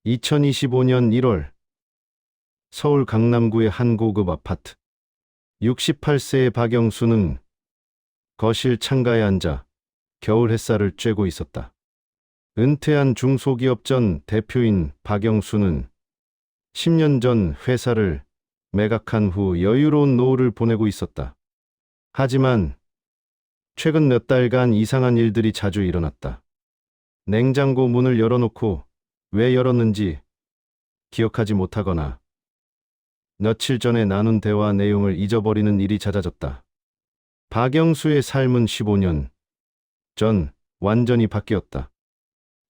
2025년 1월 서울 강남구의 한 고급 아파트. 68세의 박영수는 거실 창가에 앉아 겨울 햇살을 쬐고 있었다. 은퇴한 중소기업 전 대표인 박영수는 10년 전 회사를 매각한 후 여유로운 노후를 보내고 있었다. 하지만 최근 몇 달간 이상한 일들이 자주 일어났다. 냉장고 문을 열어놓고 왜 열었는지 기억하지 못하거나 며칠 전에 나눈 대화 내용을 잊어버리는 일이 잦아졌다. 박영수의 삶은 15년 전 완전히 바뀌었다.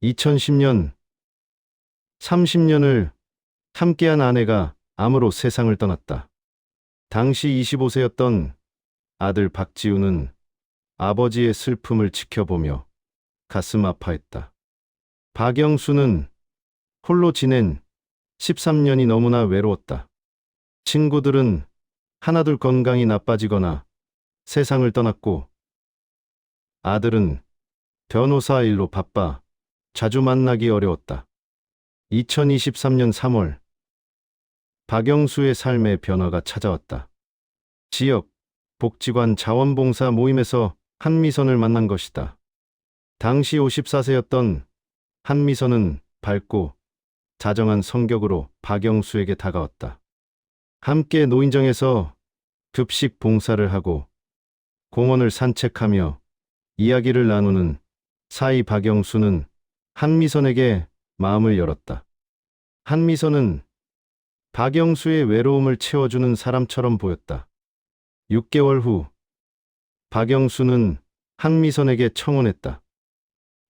2010년 30년을 함께한 아내가 암으로 세상을 떠났다. 당시 25세였던 아들 박지우는 아버지의 슬픔을 지켜보며 가슴 아파했다. 박영수는 홀로 지낸 13년이 너무나 외로웠다. 친구들은 하나둘 건강이 나빠지거나 세상을 떠났고, 아들은 변호사 일로 바빠 자주 만나기 어려웠다. 2023년 3월, 박영수의 삶의 변화가 찾아왔다. 지역 복지관 자원봉사 모임에서 한미선을 만난 것이다. 당시 54세였던 한미선은 밝고 다정한 성격으로 박영수에게 다가왔다. 함께 노인정에서 급식 봉사를 하고 공원을 산책하며 이야기를 나누는 사이 박영수는 한미선에게 마음을 열었다. 한미선은 박영수의 외로움을 채워주는 사람처럼 보였다. 6개월 후 박영수는 한미선에게 청혼했다.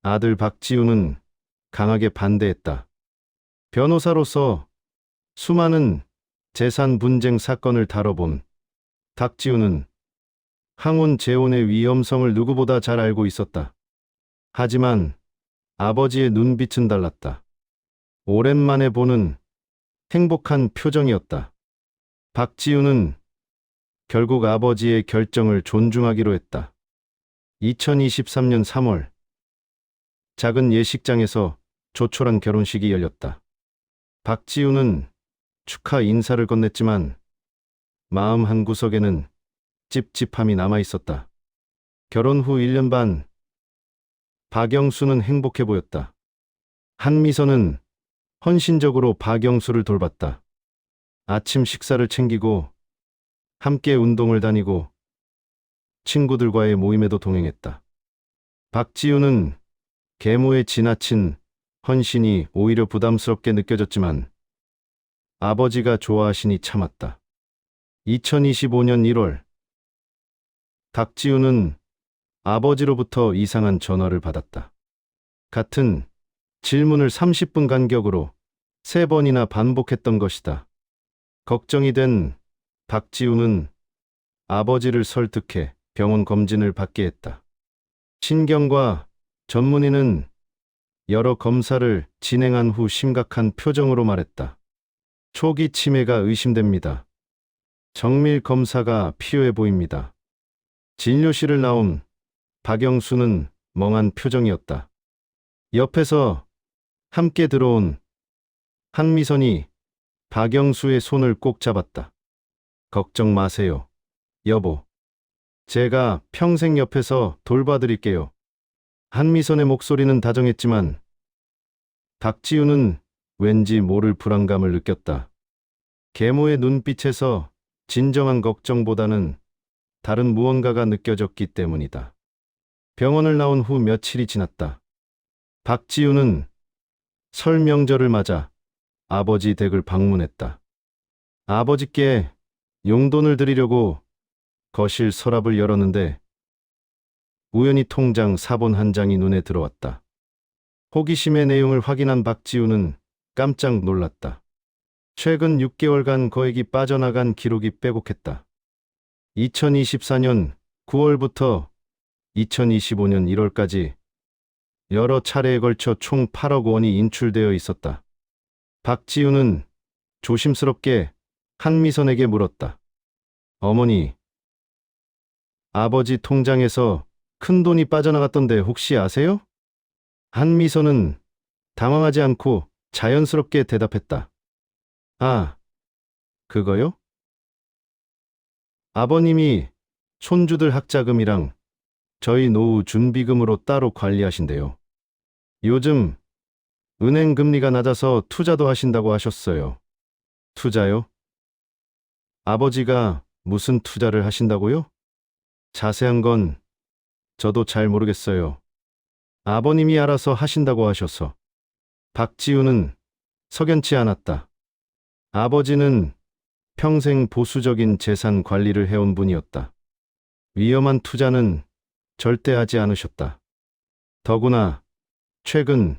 아들 박지우는 강하게 반대했다. 변호사로서 수많은 재산 분쟁 사건을 다뤄본 박지우는 항혼 재혼의 위험성을 누구보다 잘 알고 있었다. 하지만 아버지의 눈빛은 달랐다. 오랜만에 보는 행복한 표정이었다. 박지우는 결국 아버지의 결정을 존중하기로 했다. 2023년 3월, 작은 예식장에서 조촐한 결혼식이 열렸다. 박지우는 축하 인사를 건넸지만 마음 한구석에는 찝찝함이 남아 있었다. 결혼 후 1년 반, 박영수는 행복해 보였다. 한미선은 헌신적으로 박영수를 돌봤다. 아침 식사를 챙기고 함께 운동을 다니고 친구들과의 모임에도 동행했다. 박지우는 계모의 지나친 헌신이 오히려 부담스럽게 느껴졌지만 아버지가 좋아하시니 참았다. 2025년 1월, 박지우는 아버지로부터 이상한 전화를 받았다. 같은 질문을 30분 간격으로 3번이나 반복했던 것이다. 걱정이 된 박지우는 아버지를 설득해 병원 검진을 받게 했다. 신경과 전문의는 여러 검사를 진행한 후 심각한 표정으로 말했다. 초기 치매가 의심됩니다. 정밀 검사가 필요해 보입니다. 진료실을 나온 박영수는 멍한 표정이었다. 옆에서 함께 들어온 한미선이 박영수의 손을 꼭 잡았다. 걱정 마세요, 여보. 제가 평생 옆에서 돌봐드릴게요. 한미선의 목소리는 다정했지만 박지우는 왠지 모를 불안감을 느꼈다. 계모의 눈빛에서 진정한 걱정보다는 다른 무언가가 느껴졌기 때문이다. 병원을 나온 후 며칠이 지났다. 박지우는 설 명절을 맞아 아버지 댁을 방문했다. 아버지께 용돈을 드리려고 거실 서랍을 열었는데 우연히 통장 사본 한 장이 눈에 들어왔다. 호기심의 내용을 확인한 박지우는 깜짝 놀랐다. 최근 6개월간 거액이 빠져나간 기록이 빼곡했다. 2024년 9월부터 2025년 1월까지 여러 차례에 걸쳐 총 8억 원이 인출되어 있었다. 박지우는 조심스럽게 한미선에게 물었다. 어머니, 아버지 통장에서 큰 돈이 빠져나갔던데 혹시 아세요? 한미선은 당황하지 않고 자연스럽게 대답했다. 아, 그거요? 아버님이 손주들 학자금이랑 저희 노후 준비금으로 따로 관리하신대요. 요즘 은행 금리가 낮아서 투자도 하신다고 하셨어요. 투자요? 아버지가 무슨 투자를 하신다고요? 자세한 건 저도 잘 모르겠어요. 아버님이 알아서 하신다고 하셔서. 박지우는 석연치 않았다. 아버지는 평생 보수적인 재산 관리를 해온 분이었다. 위험한 투자는 절대 하지 않으셨다. 더구나 최근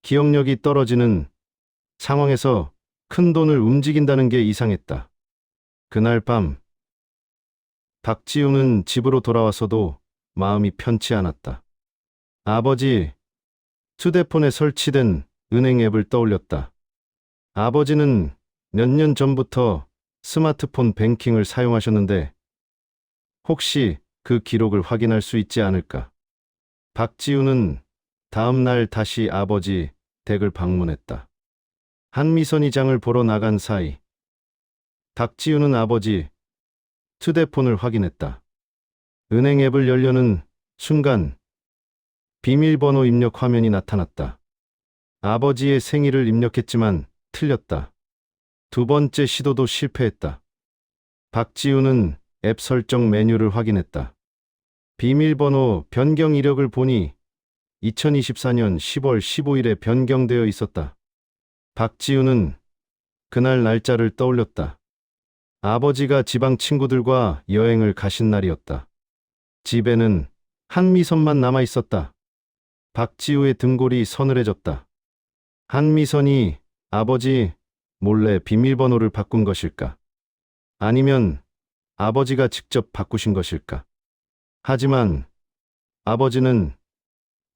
기억력이 떨어지는 상황에서 큰 돈을 움직인다는 게 이상했다. 그날 밤 박지우는 집으로 돌아와서도 마음이 편치 않았다. 아버지 휴대폰에 설치된 은행 앱을 떠올렸다. 아버지는 몇 년 전부터 스마트폰 뱅킹을 사용하셨는데 혹시 그 기록을 확인할 수 있지 않을까? 박지우는 다음 날 다시 아버지 댁을 방문했다. 한미선이 장을 보러 나간 사이 박지우는 아버지 휴대폰을 확인했다. 은행 앱을 열려는 순간 비밀번호 입력 화면이 나타났다. 아버지의 생일을 입력했지만 틀렸다. 두 번째 시도도 실패했다. 박지우는 앱 설정 메뉴를 확인했다. 비밀번호 변경 이력을 보니 2024년 10월 15일에 변경되어 있었다. 박지우는 그날 날짜를 떠올렸다. 아버지가 지방 친구들과 여행을 가신 날이었다. 집에는 한미선만 남아 있었다. 박지우의 등골이 서늘해졌다. 한미선이 아버지 몰래 비밀번호를 바꾼 것일까? 아니면 아버지가 직접 바꾸신 것일까? 하지만 아버지는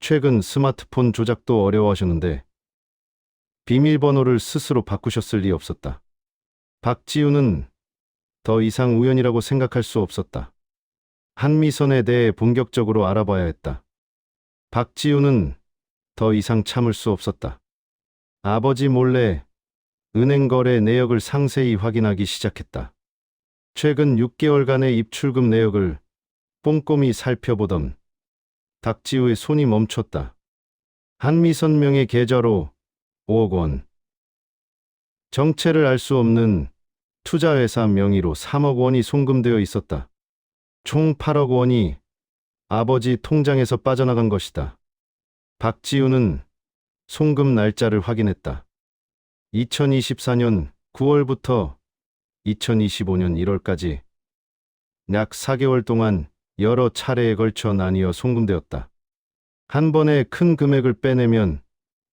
최근 스마트폰 조작도 어려워하셨는데 비밀번호를 스스로 바꾸셨을 리 없었다. 박지우는 더 이상 우연이라고 생각할 수 없었다. 한미선에 대해 본격적으로 알아봐야 했다. 박지우는 더 이상 참을 수 없었다. 아버지 몰래 은행 거래 내역을 상세히 확인하기 시작했다. 최근 6개월간의 입출금 내역을 꼼꼼히 살펴보던 박지우의 손이 멈췄다. 한미선 명의 계좌로 5억 원. 정체를 알 수 없는 투자회사 명의로 3억 원이 송금되어 있었다. 총 8억 원이 아버지 통장에서 빠져나간 것이다. 박지우는 송금 날짜를 확인했다. 2024년 9월부터 2025년 1월까지 약 4개월 동안 여러 차례에 걸쳐 나뉘어 송금되었다. 한 번에 큰 금액을 빼내면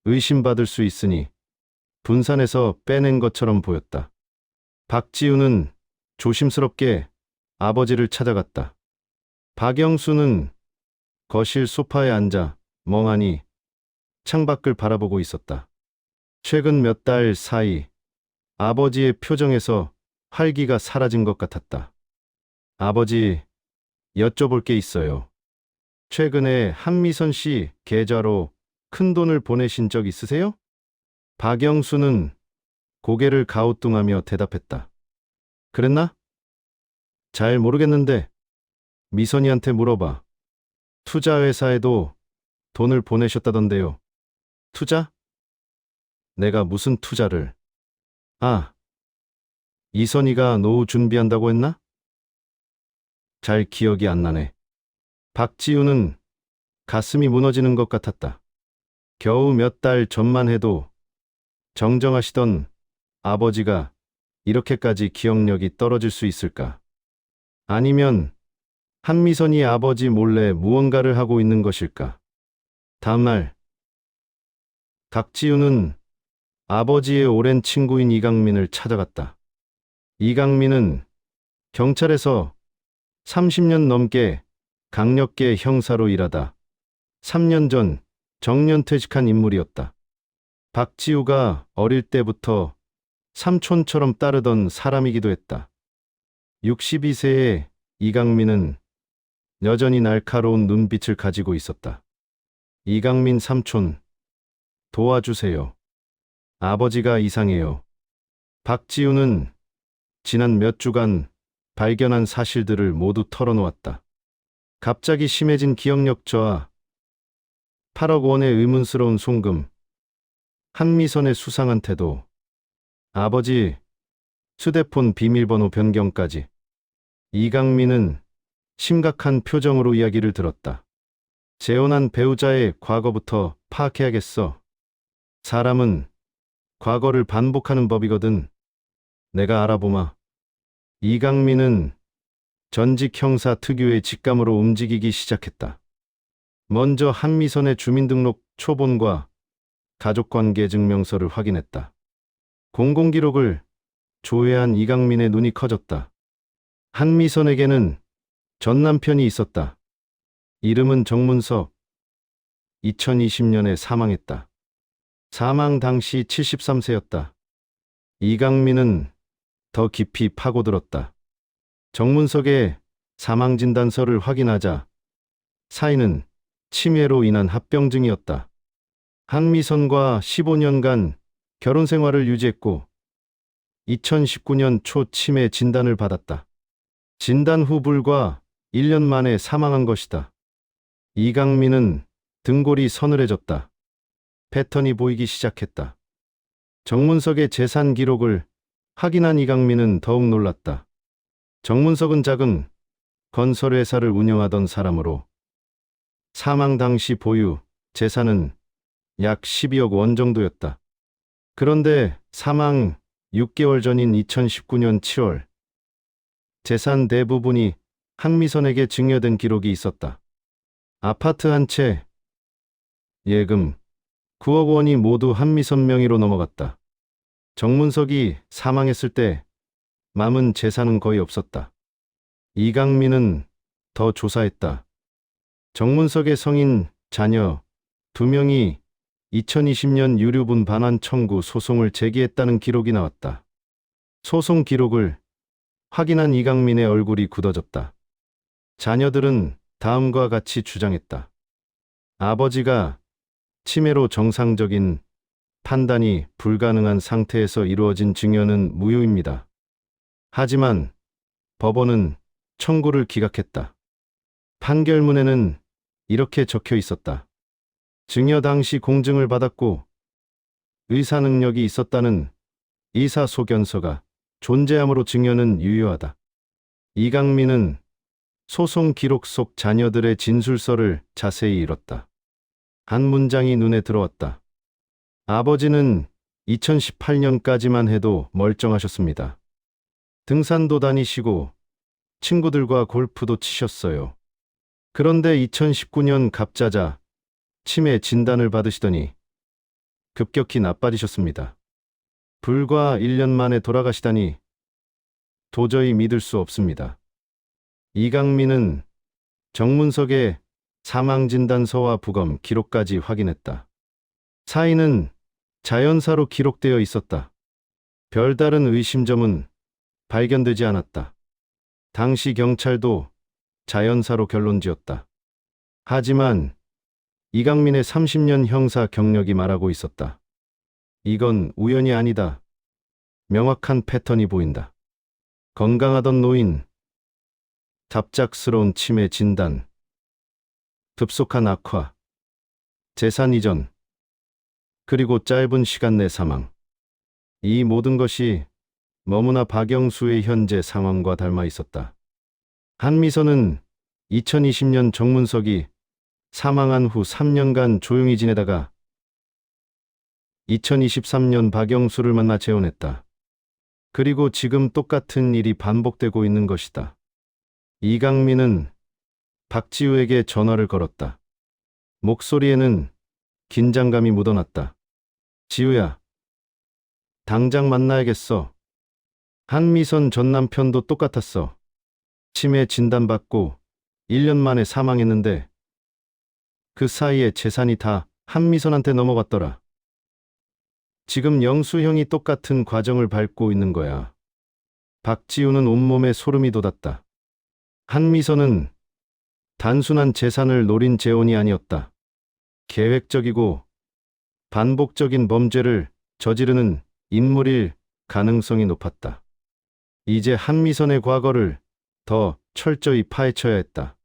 의심받을 수 있으니 분산해서 빼낸 것처럼 보였다. 박지우는 조심스럽게 아버지를 찾아갔다. 박영수는 거실 소파에 앉아 멍하니 창밖을 바라보고 있었다. 최근 몇 달 사이 아버지의 표정에서 활기가 사라진 것 같았다. 아버지, 여쭤볼 게 있어요. 최근에 한미선 씨 계좌로 큰 돈을 보내신 적 있으세요? 박영수는 고개를 가우뚱하며 대답했다. 그랬나? 잘 모르겠는데 미선이한테 물어봐. 투자회사에도 돈을 보내셨다던데요. 투자? 내가 무슨 투자를? 아, 이선이가 노후 준비한다고 했나? 잘 기억이 안 나네. 박지우는 가슴이 무너지는 것 같았다. 겨우 몇 달 전만 해도 정정하시던 아버지가 이렇게까지 기억력이 떨어질 수 있을까? 아니면 한미선이 아버지 몰래 무언가를 하고 있는 것일까? 다음날 박지우는 아버지의 오랜 친구인 이강민을 찾아갔다. 이강민은 경찰에서 30년 넘게 강력계 형사로 일하다 3년 전 정년퇴직한 인물이었다. 박지우가 어릴 때부터 삼촌처럼 따르던 사람이기도 했다. 62세의 이강민은 여전히 날카로운 눈빛을 가지고 있었다. 이강민 삼촌, 도와주세요. 아버지가 이상해요. 박지우는 지난 몇 주간 발견한 사실들을 모두 털어놓았다. 갑자기 심해진 기억력 저하, 8억 원의 의문스러운 송금, 한미선의 수상한 태도, 아버지 휴대폰 비밀번호 변경까지. 이강민은 심각한 표정으로 이야기를 들었다. 재혼한 배우자의 과거부터 파악해야겠어. 사람은 과거를 반복하는 법이거든. 내가 알아보마. 이강민은 전직 형사 특유의 직감으로 움직이기 시작했다. 먼저 한미선의 주민등록 초본과 가족관계 증명서를 확인했다. 공공기록을 조회한 이강민의 눈이 커졌다. 한미선에게는 전 남편이 있었다. 이름은 정문석. 2020년에 사망했다. 사망 당시 73세였다. 이강민은 더 깊이 파고들었다. 정문석의 사망진단서를 확인하자 사인은 치매로 인한 합병증이었다. 한미선과 15년간 결혼 생활을 유지했고 2019년 초 치매 진단을 받았다. 진단 후 불과 1년 만에 사망한 것이다. 이강민은 등골이 서늘해졌다. 패턴이 보이기 시작했다. 정문석의 재산 기록을 확인한 이강민은 더욱 놀랐다. 정문석은 작은 건설회사를 운영하던 사람으로 사망 당시 보유 재산은 약 12억 원 정도였다. 그런데 사망 6개월 전인 2019년 7월 재산 대부분이 한미선에게 증여된 기록이 있었다. 아파트 한 채, 예금 9억 원이 모두 한미선 명의로 넘어갔다. 정문석이 사망했을 때 남은 재산은 거의 없었다. 이강민은 더 조사했다. 정문석의 성인 자녀 2명이 2020년 유류분 반환 청구 소송을 제기했다는 기록이 나왔다. 소송 기록을 확인한 이강민의 얼굴이 굳어졌다. 자녀들은 다음과 같이 주장했다. 아버지가 치매로 정상적인 판단이 불가능한 상태에서 이루어진 증여는 무효입니다. 하지만 법원은 청구를 기각했다. 판결문에는 이렇게 적혀 있었다. 증여 당시 공증을 받았고 의사 능력이 있었다는 의사소견서가 존재함으로 증여는 유효하다. 이강민은 소송 기록 속 자녀들의 진술서를 자세히 읽었다. 한 문장이 눈에 들어왔다. 아버지는 2018년까지만 해도 멀쩡하셨습니다. 등산도 다니시고 친구들과 골프도 치셨어요. 그런데 2019년 갑자자 치매 진단을 받으시더니 급격히 나빠지셨습니다. 불과 1년 만에 돌아가시다니 도저히 믿을 수 없습니다. 이강민은 정문석의 사망진단서와 부검 기록까지 확인했다. 사인은 자연사로 기록되어 있었다. 별다른 의심점은 발견되지 않았다. 당시 경찰도 자연사로 결론지었다. 하지만 이강민의 30년 형사 경력이 말하고 있었다. 이건 우연이 아니다. 명확한 패턴이 보인다. 건강하던 노인, 갑작스러운 치매 진단, 급속한 악화, 재산 이전, 그리고 짧은 시간 내 사망. 이 모든 것이 너무나 박영수의 현재 상황과 닮아 있었다. 한미선은 2020년 정문석이 사망한 후 3년간 조용히 지내다가 2023년 박영수를 만나 재혼했다. 그리고 지금 똑같은 일이 반복되고 있는 것이다. 이강민은 박지우에게 전화를 걸었다. 목소리에는 긴장감이 묻어났다. 지우야, 당장 만나야겠어. 한미선 전 남편도 똑같았어. 치매 진단받고 1년 만에 사망했는데 그 사이에 재산이 다 한미선한테 넘어갔더라. 지금 영수 형이 똑같은 과정을 밟고 있는 거야. 박지우는 온몸에 소름이 돋았다. 한미선은 단순한 재산을 노린 재혼이 아니었다. 계획적이고 반복적인 범죄를 저지르는 인물일 가능성이 높았다. 이제 한미선의 과거를 더 철저히 파헤쳐야 했다.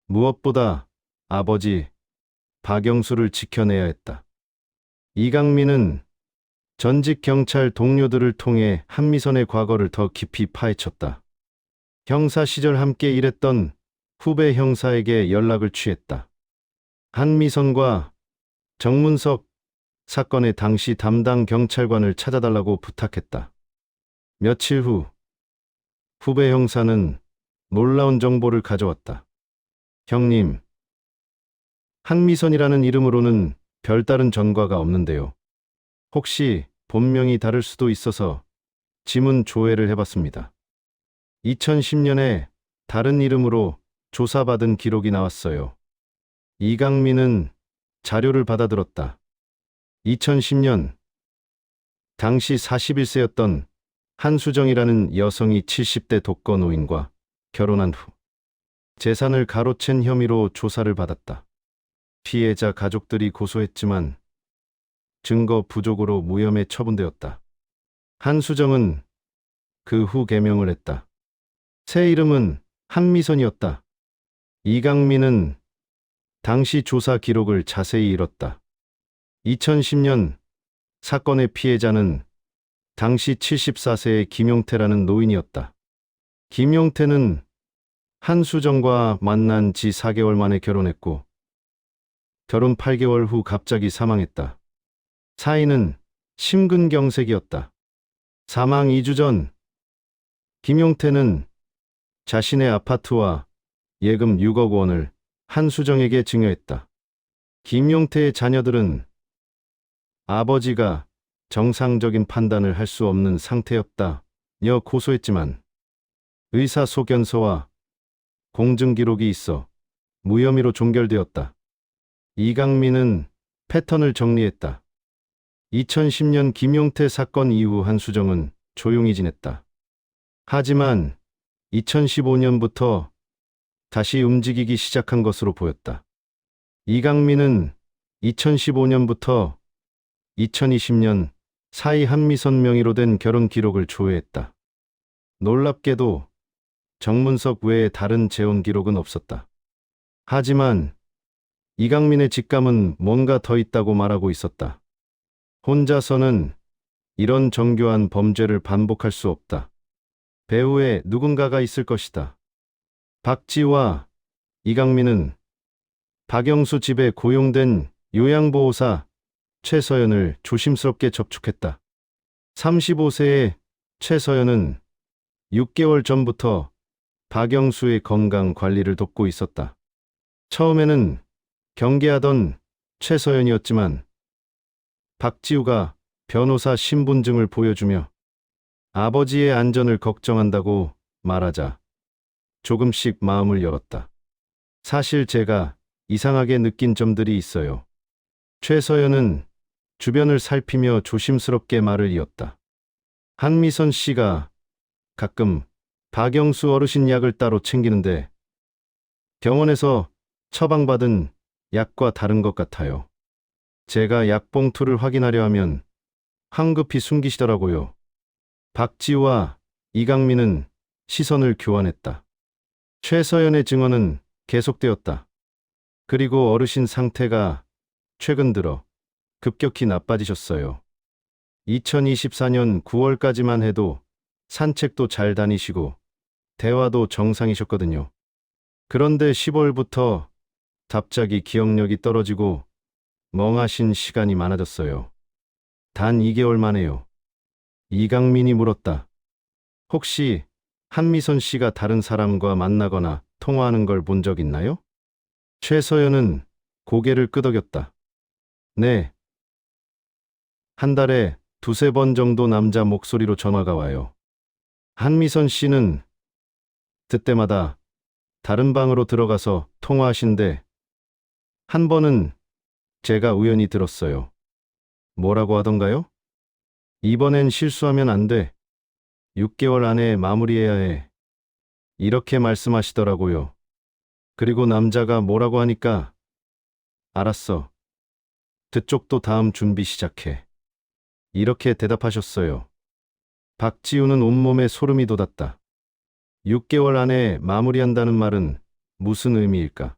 무엇보다 아버지 박영수를 지켜내야 했다. 이강민은 전직 경찰 동료들을 통해 한미선의 과거를 더 깊이 파헤쳤다. 형사 시절 함께 일했던 후배 형사에게 연락을 취했다. 한미선과 정문석 사건의 당시 담당 경찰관을 찾아달라고 부탁했다. 며칠 후 후배 형사는 놀라운 정보를 가져왔다. 형님, 한미선이라는 이름으로는 별다른 전과가 없는데요. 혹시 본명이 다를 수도 있어서 지문 조회를 해봤습니다. 2010년에 다른 이름으로 조사받은 기록이 나왔어요. 이강민은 자료를 받아들었다. 2010년 당시 41세였던 한수정이라는 여성이 70대 독거노인과 결혼한 후 재산을 가로챈 혐의로 조사를 받았다. 피해자 가족들이 고소했지만 증거 부족으로 무혐의 처분되었다. 한수정은 그 후 개명을 했다. 새 이름은 한미선이었다. 이강민은 당시 조사 기록을 자세히 읽었다. 2010년 사건의 피해자는 당시 74세의 김용태라는 노인이었다. 김용태는 한수정과 만난 지 4개월 만에 결혼했고 결혼 8개월 후 갑자기 사망했다. 사인은 심근경색이었다. 사망 2주 전 김용태는 자신의 아파트와 예금 6억 원을 한수정에게 증여했다. 김용태의 자녀들은 아버지가 정상적인 판단을 할 수 없는 상태였다며 고소했지만 의사소견서와 공증기록이 있어 무혐의로 종결되었다. 이강민은 패턴을 정리했다. 2010년 김용태 사건 이후 한수정은 조용히 지냈다. 하지만 2015년부터 다시 움직이기 시작한 것으로 보였다. 이강민은 2015년부터 2020년 사이 한미선 명의로 된 결혼 기록을 조회했다. 놀랍게도 정문석 외에 다른 재혼 기록은 없었다. 하지만 이강민의 직감은 뭔가 더 있다고 말하고 있었다. 혼자서는 이런 정교한 범죄를 반복할 수 없다. 배후에 누군가가 있을 것이다. 박지우와 이강민은 박영수 집에 고용된 요양보호사 최서연을 조심스럽게 접촉했다. 35세의 최서연은 6개월 전부터 박영수의 건강 관리를 돕고 있었다. 처음에는 경계하던 최서연이었지만 박지우가 변호사 신분증을 보여주며 아버지의 안전을 걱정한다고 말하자 조금씩 마음을 열었다. 사실 제가 이상하게 느낀 점들이 있어요. 최서연은 주변을 살피며 조심스럽게 말을 이었다. 한미선 씨가 가끔 박영수 어르신 약을 따로 챙기는데 병원에서 처방받은 약과 다른 것 같아요. 제가 약봉투를 확인하려 하면 황급히 숨기시더라고요. 박지우와 이강민은 시선을 교환했다. 최서연의 증언은 계속되었다. 그리고 어르신 상태가 최근 들어 급격히 나빠지셨어요. 2024년 9월까지만 해도 산책도 잘 다니시고 대화도 정상이셨거든요. 그런데 10월부터 갑자기 기억력이 떨어지고 멍하신 시간이 많아졌어요. 단 2개월 만에요. 이강민이 물었다. 혹시 한미선 씨가 다른 사람과 만나거나 통화하는 걸 본 적 있나요? 최서연은 고개를 끄덕였다. 네. 한 달에 2~3번 정도 남자 목소리로 전화가 와요. 한미선 씨는 그때마다 다른 방으로 들어가서 통화하신데 한 번은 제가 우연히 들었어요. 뭐라고 하던가요? 이번엔 실수하면 안 돼. 6개월 안에 마무리해야 해. 이렇게 말씀하시더라고요. 그리고 남자가 뭐라고 하니까 알았어. 그쪽도 다음 준비 시작해. 이렇게 대답하셨어요. 박지우는 온몸에 소름이 돋았다. 6개월 안에 마무리한다는 말은 무슨 의미일까?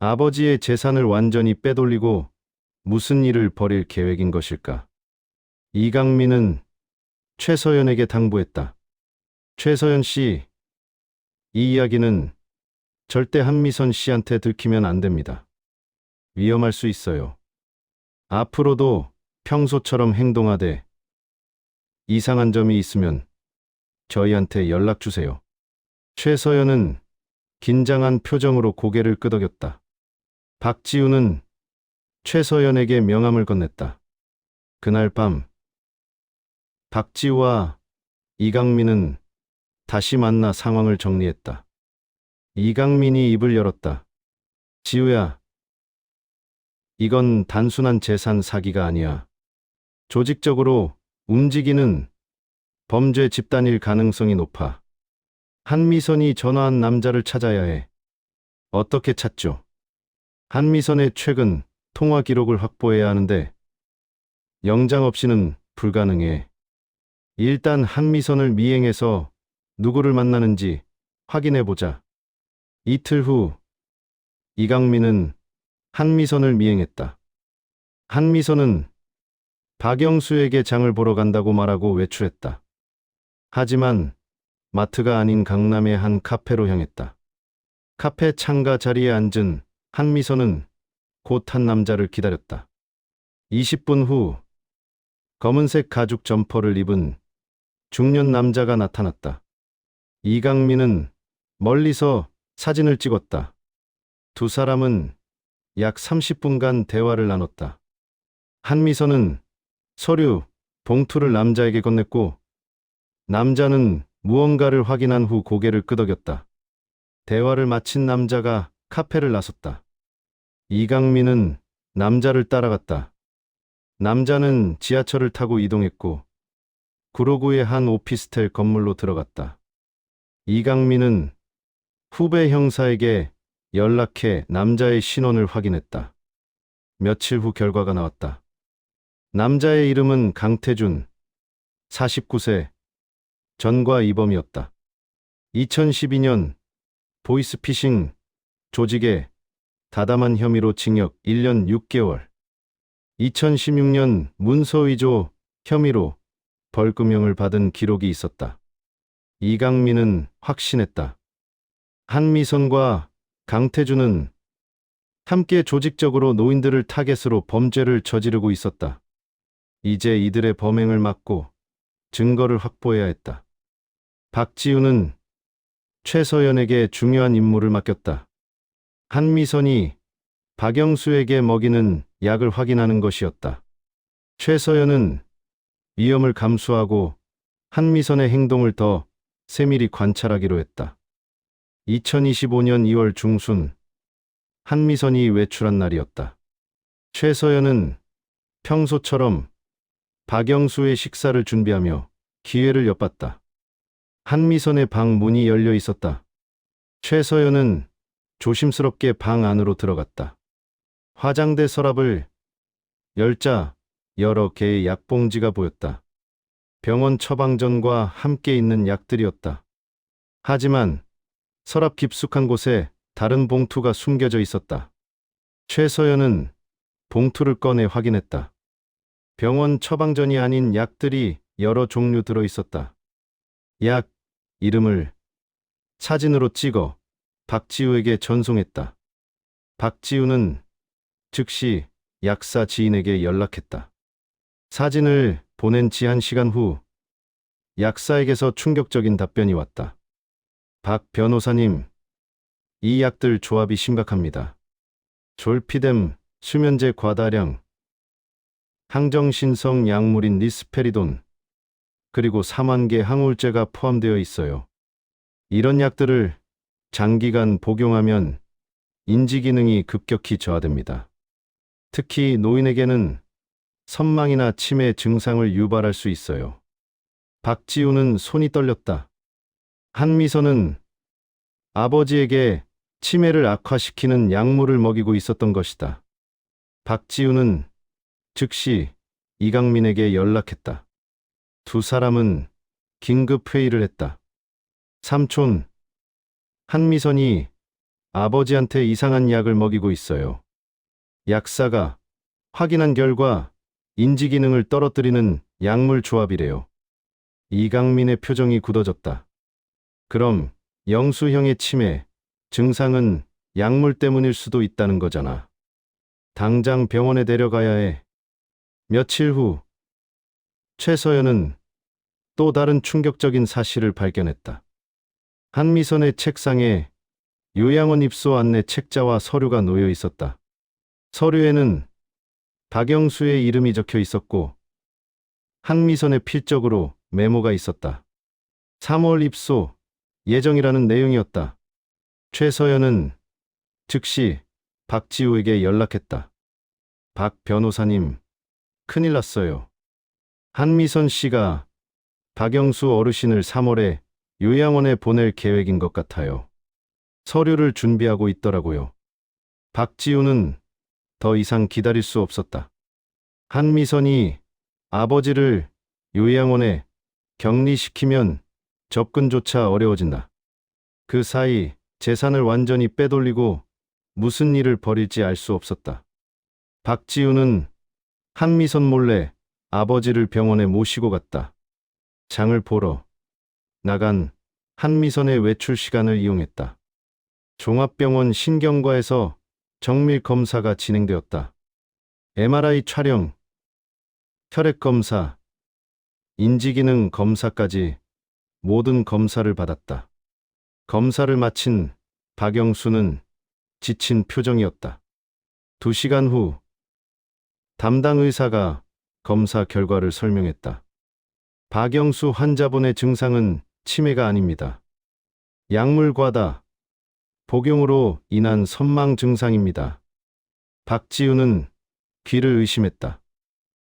아버지의 재산을 완전히 빼돌리고 무슨 일을 벌일 계획인 것일까? 이강민은 최서연에게 당부했다. 최서연 씨, 이 이야기는 절대 한미선 씨한테 들키면 안 됩니다. 위험할 수 있어요. 앞으로도 평소처럼 행동하되 이상한 점이 있으면 저희한테 연락 주세요. 최서연은 긴장한 표정으로 고개를 끄덕였다. 박지우는 최서연에게 명함을 건넸다. 그날 밤 박지우와 이강민은 다시 만나 상황을 정리했다. 이강민이 입을 열었다. 지우야, 이건 단순한 재산 사기가 아니야. 조직적으로 움직이는 범죄 집단일 가능성이 높아. 한미선이 전화한 남자를 찾아야 해. 어떻게 찾죠? 한미선의 최근 통화 기록을 확보해야 하는데 영장 없이는 불가능해. 일단 한미선을 미행해서 누구를 만나는지 확인해 보자. 이틀 후 이강민은 한미선을 미행했다. 한미선은 박영수에게 장을 보러 간다고 말하고 외출했다. 하지만 마트가 아닌 강남의 한 카페로 향했다. 카페 창가 자리에 앉은 한미선은 곧 한 남자를 기다렸다. 20분 후 검은색 가죽 점퍼를 입은 중년 남자가 나타났다. 이강민은 멀리서 사진을 찍었다. 두 사람은 약 30분간 대화를 나눴다. 한미선은 서류, 봉투를 남자에게 건넸고 남자는 무언가를 확인한 후 고개를 끄덕였다. 대화를 마친 남자가 카페를 나섰다. 이강민은 남자를 따라갔다. 남자는 지하철을 타고 이동했고 구로구의 한 오피스텔 건물로 들어갔다. 이강민은 후배 형사에게 연락해 남자의 신원을 확인했다. 며칠 후 결과가 나왔다. 남자의 이름은 강태준, 49세, 전과 이범이었다. 2012년 보이스피싱 조직의 다담한 혐의로 징역 1년 6개월, 2016년 문서위조 혐의로 벌금형을 받은 기록이 있었다. 이강민은 확신했다. 한미선과 강태준은 함께 조직적으로 노인들을 타겟으로 범죄를 저지르고 있었다. 이제 이들의 범행을 막고 증거를 확보해야 했다. 박지우는 최서연에게 중요한 임무를 맡겼다. 한미선이 박영수에게 먹이는 약을 확인하는 것이었다. 최서연은 위험을 감수하고 한미선의 행동을 더 세밀히 관찰하기로 했다. 2025년 2월 중순 한미선이 외출한 날이었다. 최서연은 평소처럼 박영수의 식사를 준비하며 기회를 엿봤다. 한미선의 방 문이 열려 있었다. 최서연은 조심스럽게 방 안으로 들어갔다. 화장대 서랍을 열자 여러 개의 약봉지가 보였다. 병원 처방전과 함께 있는 약들이었다. 하지만 서랍 깊숙한 곳에 다른 봉투가 숨겨져 있었다. 최서연은 봉투를 꺼내 확인했다. 병원 처방전이 아닌 약들이 여러 종류 들어 있었다. 약 이름을 사진으로 찍어 박지우에게 전송했다. 박지우는 즉시 약사 지인에게 연락했다. 사진을 보낸 지 1시간 후 약사에게서 충격적인 답변이 왔다. 박 변호사님, 이 약들 조합이 심각합니다. 졸피뎀, 수면제 과다량, 항정신성 약물인 리스페리돈, 그리고 4만 개 항우울제가 포함되어 있어요. 이런 약들을 장기간 복용하면 인지 기능이 급격히 저하됩니다. 특히 노인에게는 선망이나 치매 증상을 유발할 수 있어요. 박지우는 손이 떨렸다. 한미선은 아버지에게 치매를 악화시키는 약물을 먹이고 있었던 것이다. 박지우는 즉시 이강민에게 연락했다. 두 사람은 긴급 회의를 했다. 삼촌, 한미선이 아버지한테 이상한 약을 먹이고 있어요. 약사가 확인한 결과 인지 기능을 떨어뜨리는 약물 조합이래요. 이강민의 표정이 굳어졌다. 그럼 영수 형의 치매 증상은 약물 때문일 수도 있다는 거잖아. 당장 병원에 데려가야 해. 며칠 후 최서연은 또 다른 충격적인 사실을 발견했다. 한미선의 책상에 요양원 입소 안내 책자와 서류가 놓여 있었다. 서류에는 박영수의 이름이 적혀 있었고 한미선의 필적으로 메모가 있었다. 3월 입소 예정이라는 내용이었다. 최서연은 즉시 박지우에게 연락했다. 박 변호사님, 큰일 났어요. 한미선 씨가 박영수 어르신을 3월에 요양원에 보낼 계획인 것 같아요. 서류를 준비하고 있더라고요. 박지우는 더 이상 기다릴 수 없었다. 한미선이 아버지를 요양원에 격리시키면 접근조차 어려워진다. 그 사이 재산을 완전히 빼돌리고 무슨 일을 벌일지 알 수 없었다. 박지우는 한미선 몰래 아버지를 병원에 모시고 갔다. 장을 보러 나간 한미선의 외출 시간을 이용했다. 종합병원 신경과에서 정밀 검사가 진행되었다. MRI 촬영, 혈액 검사, 인지기능 검사까지 모든 검사를 받았다. 검사를 마친 박영수는 지친 표정이었다. 2시간 후 담당 의사가 검사 결과를 설명했다. 박영수 환자분의 증상은 치매가 아닙니다. 약물 과다, 복용으로 인한 선망 증상입니다. 박지우는 귀를 의심했다.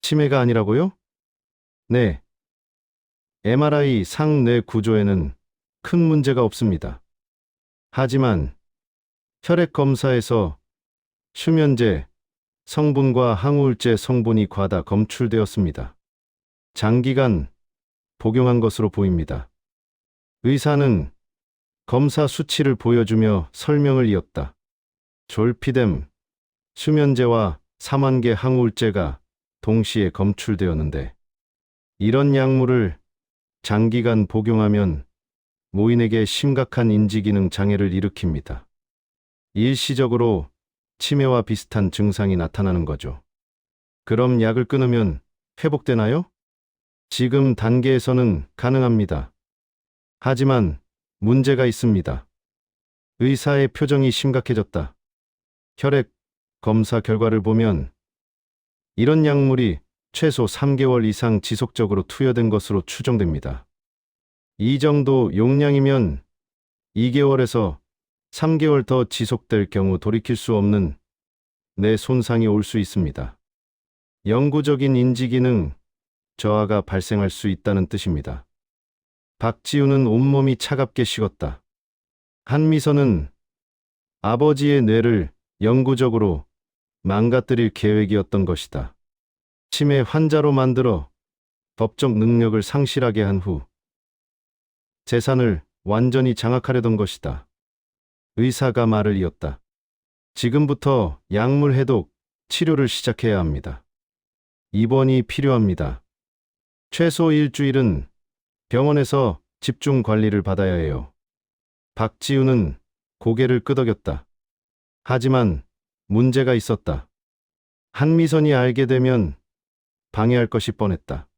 치매가 아니라고요? 네. MRI 상뇌 구조에는 큰 문제가 없습니다. 하지만 혈액 검사에서 수면제 성분과 항우울제 성분이 과다 검출되었습니다. 장기간 복용한 것으로 보입니다. 의사는 검사 수치를 보여주며 설명을 이었다. 졸피뎀, 수면제와 4만 개 항우울제가 동시에 검출되었는데 이런 약물을 장기간 복용하면 모인에게 심각한 인지기능 장애를 일으킵니다. 일시적으로 치매와 비슷한 증상이 나타나는 거죠. 그럼 약을 끊으면 회복되나요? 지금 단계에서는 가능합니다. 하지만 문제가 있습니다. 의사의 표정이 심각해졌다. 혈액 검사 결과를 보면 이런 약물이 최소 3개월 이상 지속적으로 투여된 것으로 추정됩니다. 이 정도 용량이면 2개월에서 3개월 더 지속될 경우 돌이킬 수 없는 뇌 손상이 올 수 있습니다. 영구적인 인지기능 저하가 발생할 수 있다는 뜻입니다. 박지우는 온몸이 차갑게 식었다. 한미선은 아버지의 뇌를 영구적으로 망가뜨릴 계획이었던 것이다. 치매 환자로 만들어 법적 능력을 상실하게 한 후 재산을 완전히 장악하려던 것이다. 의사가 말을 이었다. 지금부터 약물 해독 치료를 시작해야 합니다. 입원이 필요합니다. 최소 일주일은 병원에서 집중 관리를 받아야 해요. 박지우는 고개를 끄덕였다. 하지만 문제가 있었다. 한미선이 알게 되면 방해할 것이 뻔했다.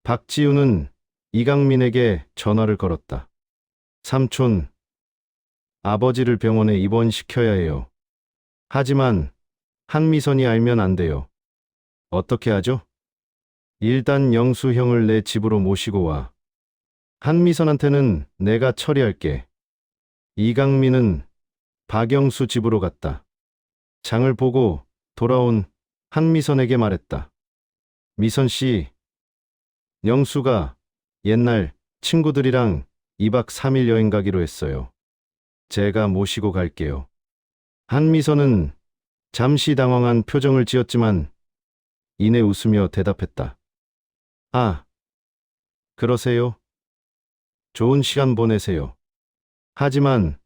박지우는 이강민에게 전화를 걸었다. 삼촌, 아버지를 병원에 입원시켜야 해요. 하지만 한미선이 알면 안 돼요. 어떻게 하죠? 일단 영수 형을 내 집으로 모시고 와. 한미선한테는 내가 처리할게. 이강민은 박영수 집으로 갔다. 장을 보고 돌아온 한미선에게 말했다. 미선 씨, 영수가 옛날 친구들이랑 2박 3일 여행 가기로 했어요. 제가 모시고 갈게요. 한미선은 잠시 당황한 표정을 지었지만 이내 웃으며 대답했다. 아, 그러세요? 좋은 시간 보내세요. 하지만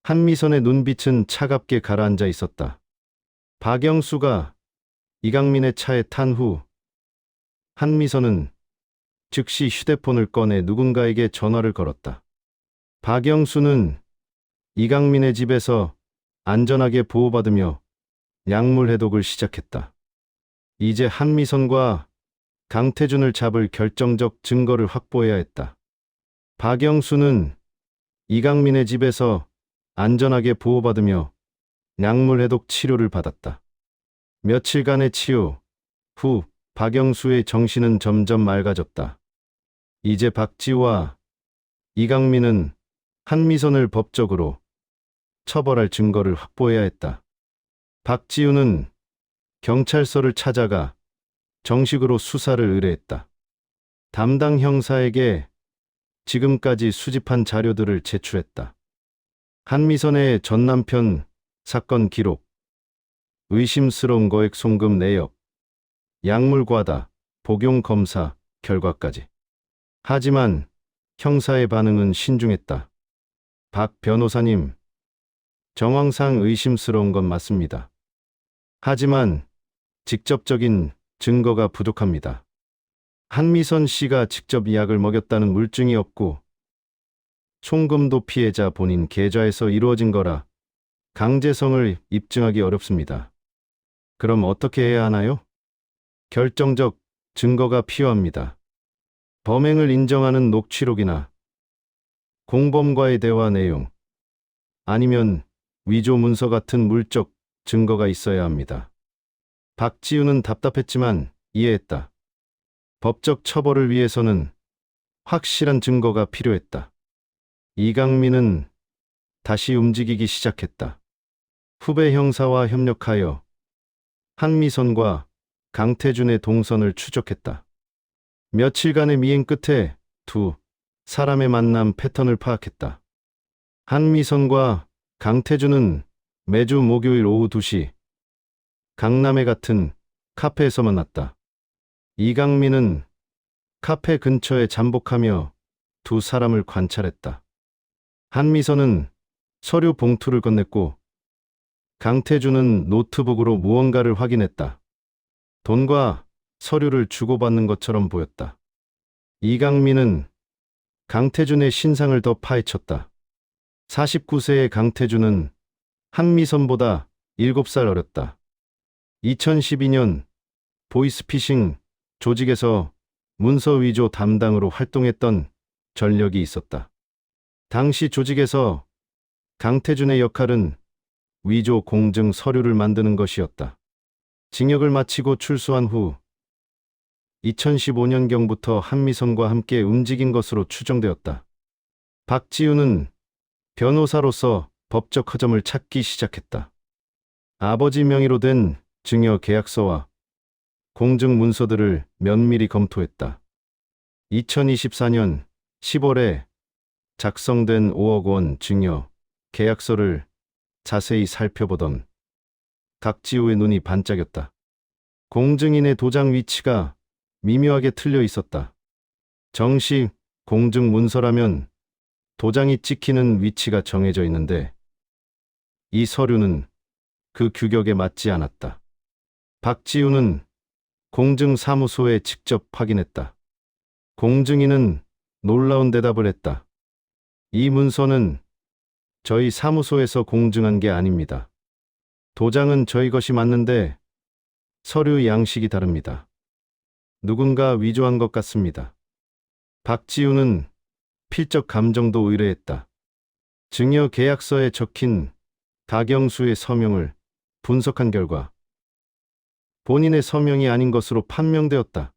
한미선의 눈빛은 차갑게 가라앉아 있었다. 박영수가 이강민의 차에 탄 후 한미선은 즉시 휴대폰을 꺼내 누군가에게 전화를 걸었다. 박영수는 이강민의 집에서 안전하게 보호받으며 약물 해독을 시작했다. 이제 한미선과 강태준을 잡을 결정적 증거를 확보해야 했다. 박영수는 이강민의 집에서 안전하게 보호받으며 약물 해독 치료를 받았다. 며칠간의 치유 후 박영수의 정신은 점점 맑아졌다. 이제 박지우와 이강민은 한미선을 법적으로 처벌할 증거를 확보해야 했다. 박지우는 경찰서를 찾아가 정식으로 수사를 의뢰했다. 담당 형사에게 지금까지 수집한 자료들을 제출했다. 한미선의 전 남편 사건 기록, 의심스러운 거액 송금 내역, 약물 과다, 복용 검사 결과까지. 하지만 형사의 반응은 신중했다. 박 변호사님, 정황상 의심스러운 건 맞습니다. 하지만 직접적인 증거가 부족합니다. 한미선 씨가 직접 이 약을 먹였다는 물증이 없고 송금도 피해자 본인 계좌에서 이루어진 거라 강제성을 입증하기 어렵습니다. 그럼 어떻게 해야 하나요? 결정적 증거가 필요합니다. 범행을 인정하는 녹취록이나 공범과의 대화 내용, 아니면 위조 문서 같은 물적 증거가 있어야 합니다. 박지우는 답답했지만 이해했다. 법적 처벌을 위해서는 확실한 증거가 필요했다. 이강민은 다시 움직이기 시작했다. 후배 형사와 협력하여 한미선과 강태준의 동선을 추적했다. 며칠간의 미행 끝에 두 사람의 만남 패턴을 파악했다. 한미선과 강태준은 매주 목요일 오후 2시 강남의 같은 카페에서 만났다. 이강민은 카페 근처에 잠복하며 두 사람을 관찰했다. 한미선은 서류 봉투를 건넸고 강태준은 노트북으로 무언가를 확인했다. 돈과 서류를 주고받는 것처럼 보였다. 이강민은 강태준의 신상을 더 파헤쳤다. 49세의 강태준은 한미선보다 7살 어렸다. 2012년 보이스피싱 조직에서 문서 위조 담당으로 활동했던 전력이 있었다. 당시 조직에서 강태준의 역할은 위조 공증 서류를 만드는 것이었다. 징역을 마치고 출소한 후 2015년경부터 한미선과 함께 움직인 것으로 추정되었다. 박지우는 변호사로서 법적 허점을 찾기 시작했다. 아버지 명의로 된 증여 계약서와 공증 문서들을 면밀히 검토했다. 2024년 10월에 작성된 5억 원 증여 계약서를 자세히 살펴보던 박지우의 눈이 반짝였다. 공증인의 도장 위치가 미묘하게 틀려 있었다. 정식 공증 문서라면 도장이 찍히는 위치가 정해져 있는데 이 서류는 그 규격에 맞지 않았다. 박지우는 공증사무소에 직접 확인했다. 공증인은 놀라운 대답을 했다. 이 문서는 저희 사무소에서 공증한 게 아닙니다. 도장은 저희 것이 맞는데 서류 양식이 다릅니다. 누군가 위조한 것 같습니다. 박지우는 필적 감정도 의뢰했다. 증여 계약서에 적힌 박영수의 서명을 분석한 결과 본인의 서명이 아닌 것으로 판명되었다.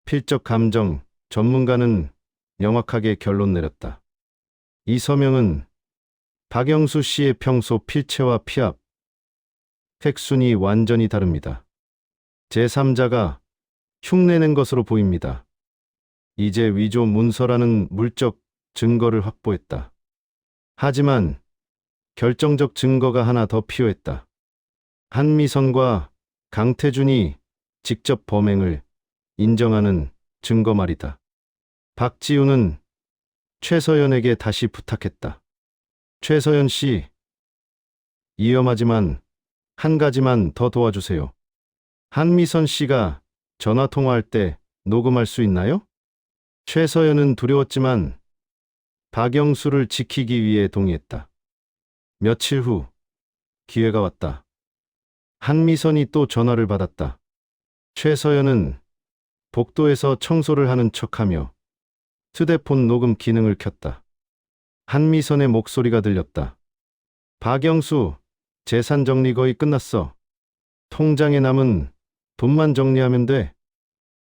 필적 감정 전문가는 명확하게 결론 내렸다. 이 서명은 박영수 씨의 평소 필체와 피압, 획순이 완전히 다릅니다. 제3자가 흉내낸 것으로 보입니다. 이제 위조 문서라는 물적 증거를 확보했다. 하지만 결정적 증거가 하나 더 필요했다. 한미선과 강태준이 직접 범행을 인정하는 증거 말이다. 박지우는 최서연에게 다시 부탁했다. 최서연 씨, 위험하지만 한 가지만 더 도와주세요. 한미선 씨가 전화 통화할 때 녹음할 수 있나요? 최서연은 두려웠지만 박영수를 지키기 위해 동의했다. 며칠 후 기회가 왔다. 한미선이 또 전화를 받았다. 최서연은 복도에서 청소를 하는 척하며 휴대폰 녹음 기능을 켰다. 한미선의 목소리가 들렸다. 박영수, 재산 정리 거의 끝났어. 통장에 남은 돈만 정리하면 돼.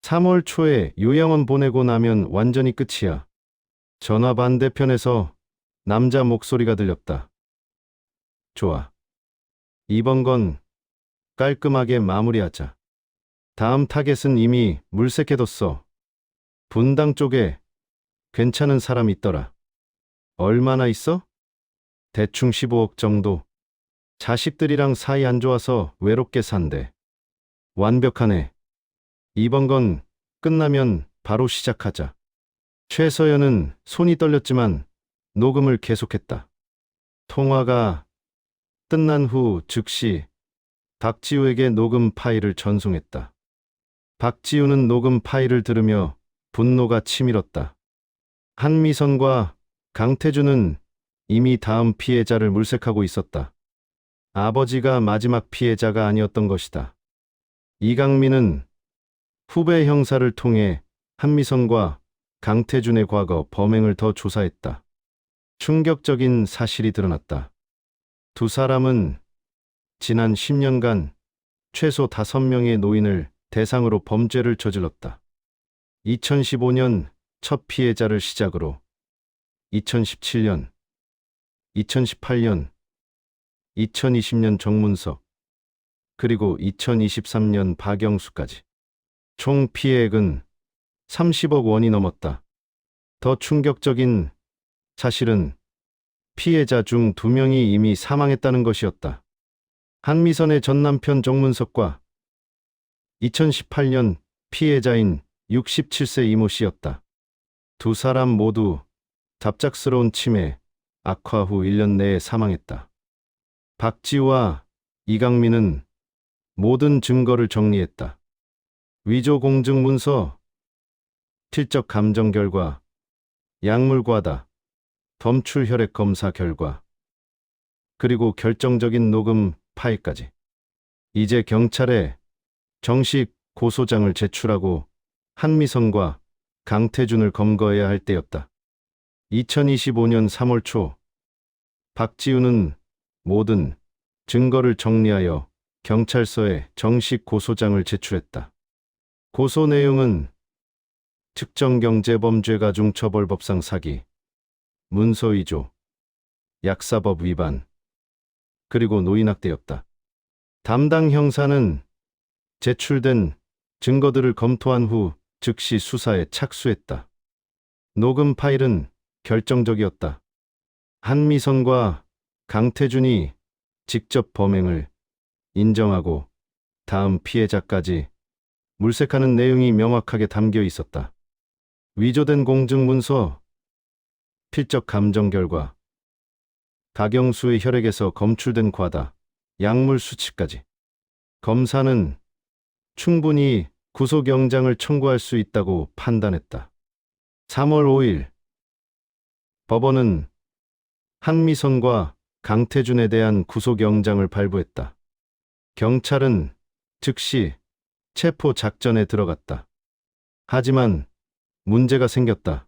3월 초에 요양원 보내고 나면 완전히 끝이야. 전화 반대편에서 남자 목소리가 들렸다. 좋아. 이번 건 깔끔하게 마무리하자. 다음 타겟은 이미 물색해뒀어. 분당 쪽에 괜찮은 사람 있더라. 얼마나 있어? 대충 15억 정도. 자식들이랑 사이 안 좋아서 외롭게 산대. 완벽하네. 이번 건 끝나면 바로 시작하자. 최서연은 손이 떨렸지만 녹음을 계속했다. 통화가 끝난 후 즉시 박지우에게 녹음 파일을 전송했다. 박지우는 녹음 파일을 들으며 분노가 치밀었다. 한미선과 강태준은 이미 다음 피해자를 물색하고 있었다. 아버지가 마지막 피해자가 아니었던 것이다. 이강민은 후배 형사를 통해 한미선과 강태준의 과거 범행을 더 조사했다. 충격적인 사실이 드러났다. 두 사람은 지난 10년간 최소 5명의 노인을 대상으로 범죄를 저질렀다. 2015년 첫 피해자를 시작으로 2017년, 2018년, 2020년 정문석, 그리고 2023년 박영수까지. 총 피해액은 30억 원이 넘었다. 더 충격적인 사실은 피해자 중 2명이 이미 사망했다는 것이었다. 한미선의 전 남편 정문석과 2018년 피해자인 67세 이모 씨였다. 두 사람 모두 갑작스러운 치매, 악화 후 1년 내에 사망했다. 박지우와 이강민은 모든 증거를 정리했다. 위조 공증 문서, 필적 감정 결과, 약물 과다, 검출 혈액 검사 결과, 그리고 결정적인 녹음 파일까지. 이제 경찰에 정식 고소장을 제출하고 한미선과 강태준을 검거해야 할 때였다. 2025년 3월 초, 박지우는 모든 증거를 정리하여 경찰서에 정식 고소장을 제출했다. 고소 내용은 특정경제범죄가중처벌법상 사기, 문서위조, 약사법 위반, 그리고 노인학대였다. 담당 형사는 제출된 증거들을 검토한 후 즉시 수사에 착수했다. 녹음 파일은 결정적이었다. 한미선과 강태준이 직접 범행을 인정하고 다음 피해자까지 물색하는 내용이 명확하게 담겨 있었다. 위조된 공증문서, 필적 감정 결과, 박영수의 혈액에서 검출된 과다, 약물 수치까지. 검사는 충분히 구속영장을 청구할 수 있다고 판단했다. 3월 5일, 법원은 한미선과 강태준에 대한 구속영장을 발부했다. 경찰은 즉시 체포 작전에 들어갔다. 하지만 문제가 생겼다.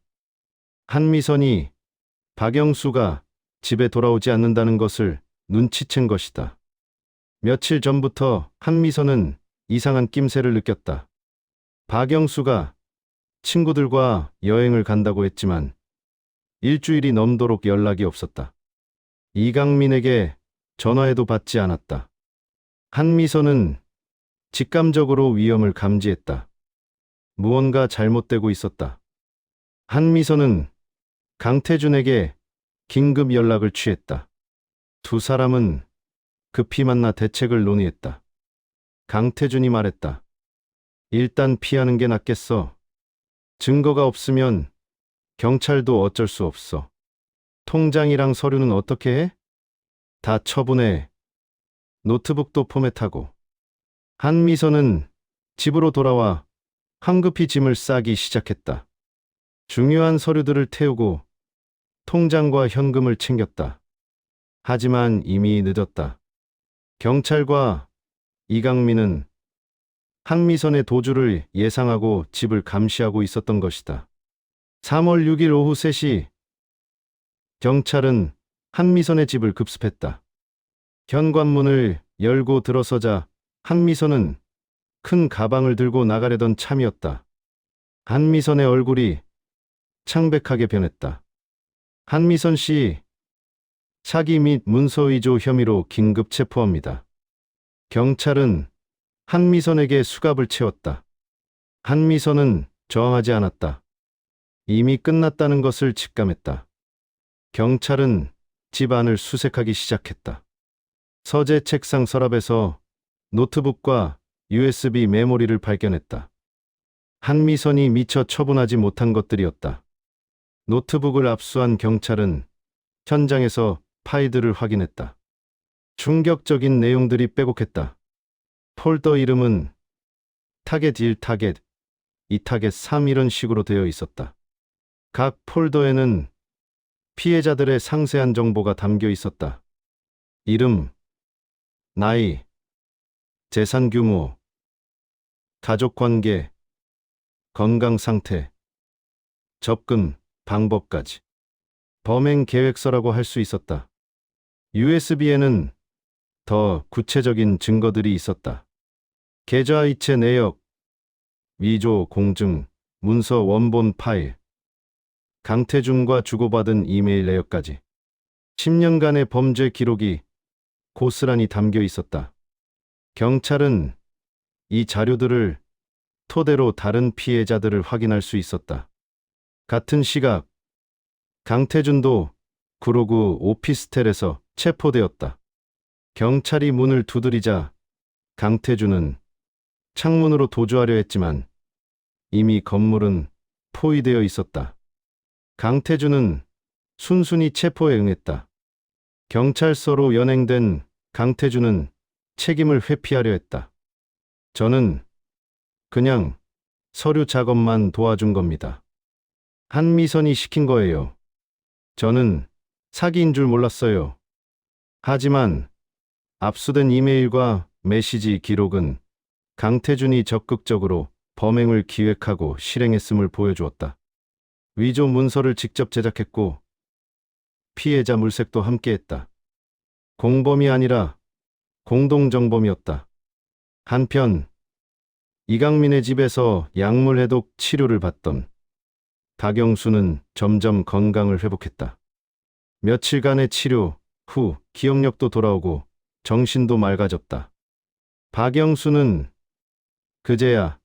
한미선이 박영수가 집에 돌아오지 않는다는 것을 눈치챈 것이다. 며칠 전부터 한미선은 이상한 낌새를 느꼈다. 박영수가 친구들과 여행을 간다고 했지만 일주일이 넘도록 연락이 없었다. 이강민에게 전화해도 받지 않았다. 한미선은 직감적으로 위험을 감지했다. 무언가 잘못되고 있었다. 한미선은 강태준에게 긴급 연락을 취했다. 두 사람은 급히 만나 대책을 논의했다. 강태준이 말했다. 일단 피하는 게 낫겠어. 증거가 없으면 경찰도 어쩔 수 없어. 통장이랑 서류는 어떻게 해? 다 처분해. 노트북도 포맷하고. 한미선은 집으로 돌아와 황급히 짐을 싸기 시작했다. 중요한 서류들을 태우고 통장과 현금을 챙겼다. 하지만 이미 늦었다. 경찰과 이강민은 한미선의 도주를 예상하고 집을 감시하고 있었던 것이다. 3월 6일 오후 3시 경찰은 한미선의 집을 급습했다. 현관문을 열고 들어서자 한미선은 큰 가방을 들고 나가려던 참이었다. 한미선의 얼굴이 창백하게 변했다. 한미선 씨, 사기 및 문서위조 혐의로 긴급 체포합니다. 경찰은 한미선에게 수갑을 채웠다. 한미선은 저항하지 않았다. 이미 끝났다는 것을 직감했다. 경찰은 집 안을 수색하기 시작했다. 서재 책상 서랍에서 노트북과 USB 메모리를 발견했다. 한미선이 미처 처분하지 못한 것들이었다. 노트북을 압수한 경찰은 현장에서 파일들을 확인했다. 충격적인 내용들이 빼곡했다. 폴더 이름은 타겟 1, 타겟 2, 타겟 3 이런 식으로 되어 있었다. 각 폴더에는 피해자들의 상세한 정보가 담겨 있었다. 이름, 나이, 재산 규모, 가족 관계, 건강 상태, 접근 방법까지. 범행 계획서라고 할 수 있었다. USB에는 더 구체적인 증거들이 있었다. 계좌이체 내역, 위조 공증, 문서 원본 파일, 강태준과 주고받은 이메일 내역까지. 10년간의 범죄 기록이 고스란히 담겨 있었다. 경찰은 이 자료들을 토대로 다른 피해자들을 확인할 수 있었다. 같은 시각, 강태준도 구로구 오피스텔에서 체포되었다. 경찰이 문을 두드리자 강태준은 창문으로 도주하려 했지만 이미 건물은 포위되어 있었다. 강태준은 순순히 체포에 응했다. 경찰서로 연행된 강태준은 책임을 회피하려 했다. 저는 그냥 서류 작업만 도와준 겁니다. 한미선이 시킨 거예요. 저는 사기인 줄 몰랐어요. 하지만 압수된 이메일과 메시지 기록은 강태준이 적극적으로 범행을 기획하고 실행했음을 보여주었다. 위조 문서를 직접 제작했고 피해자 물색도 함께했다. 공범이 아니라 공동정범이었다. 한편 이강민의 집에서 약물 해독 치료를 받던 박영수는 점점 건강을 회복했다. 며칠간의 치료 후 기억력도 돌아오고 정신도 맑아졌다. 박영수는 그제야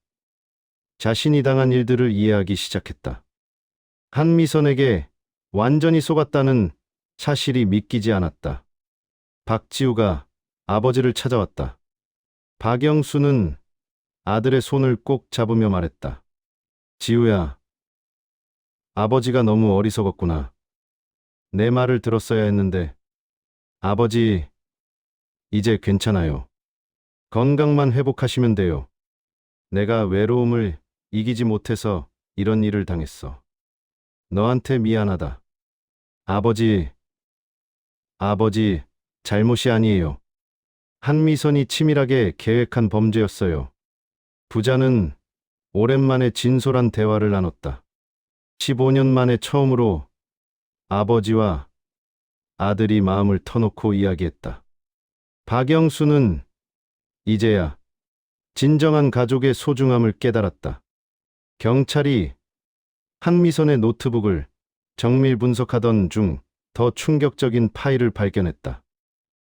자신이 당한 일들을 이해하기 시작했다. 한미선에게 완전히 속았다는 사실이 믿기지 않았다. 박지우가 아버지를 찾아왔다. 박영수는 아들의 손을 꼭 잡으며 말했다. 지우야, 아버지가 너무 어리석었구나. 내 말을 들었어야 했는데. 아버지, 이제 괜찮아요. 건강만 회복하시면 돼요. 내가 외로움을 이기지 못해서 이런 일을 당했어. 너한테 미안하다. 아버지, 잘못이 아니에요. 한미선이 치밀하게 계획한 범죄였어요. 부자는 오랜만에 진솔한 대화를 나눴다. 15년 만에 처음으로 아버지와 아들이 마음을 터놓고 이야기했다. 박영수는 이제야 진정한 가족의 소중함을 깨달았다. 경찰이 한미선의 노트북을 정밀 분석하던 중 더 충격적인 파일을 발견했다.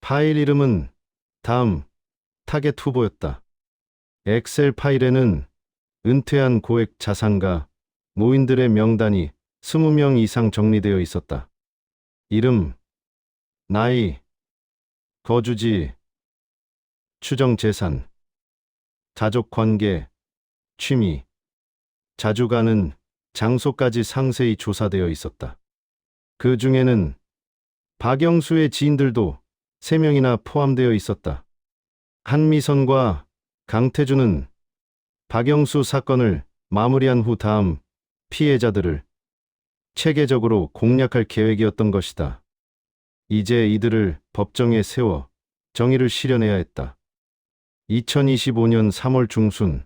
파일 이름은 다음 타겟 후보였다. 엑셀 파일에는 은퇴한 고액 자산가, 노인들의 명단이 20명 이상 정리되어 있었다. 이름, 나이, 거주지, 추정 재산, 가족 관계, 취미, 자주 가는 장소까지 상세히 조사되어 있었다. 그 중에는 박영수의 지인들도 3명이나 포함되어 있었다. 한미선과 강태준은 박영수 사건을 마무리한 후 다음 피해자들을 체계적으로 공략할 계획이었던 것이다. 이제 이들을 법정에 세워 정의를 실현해야 했다. 2025년 3월 중순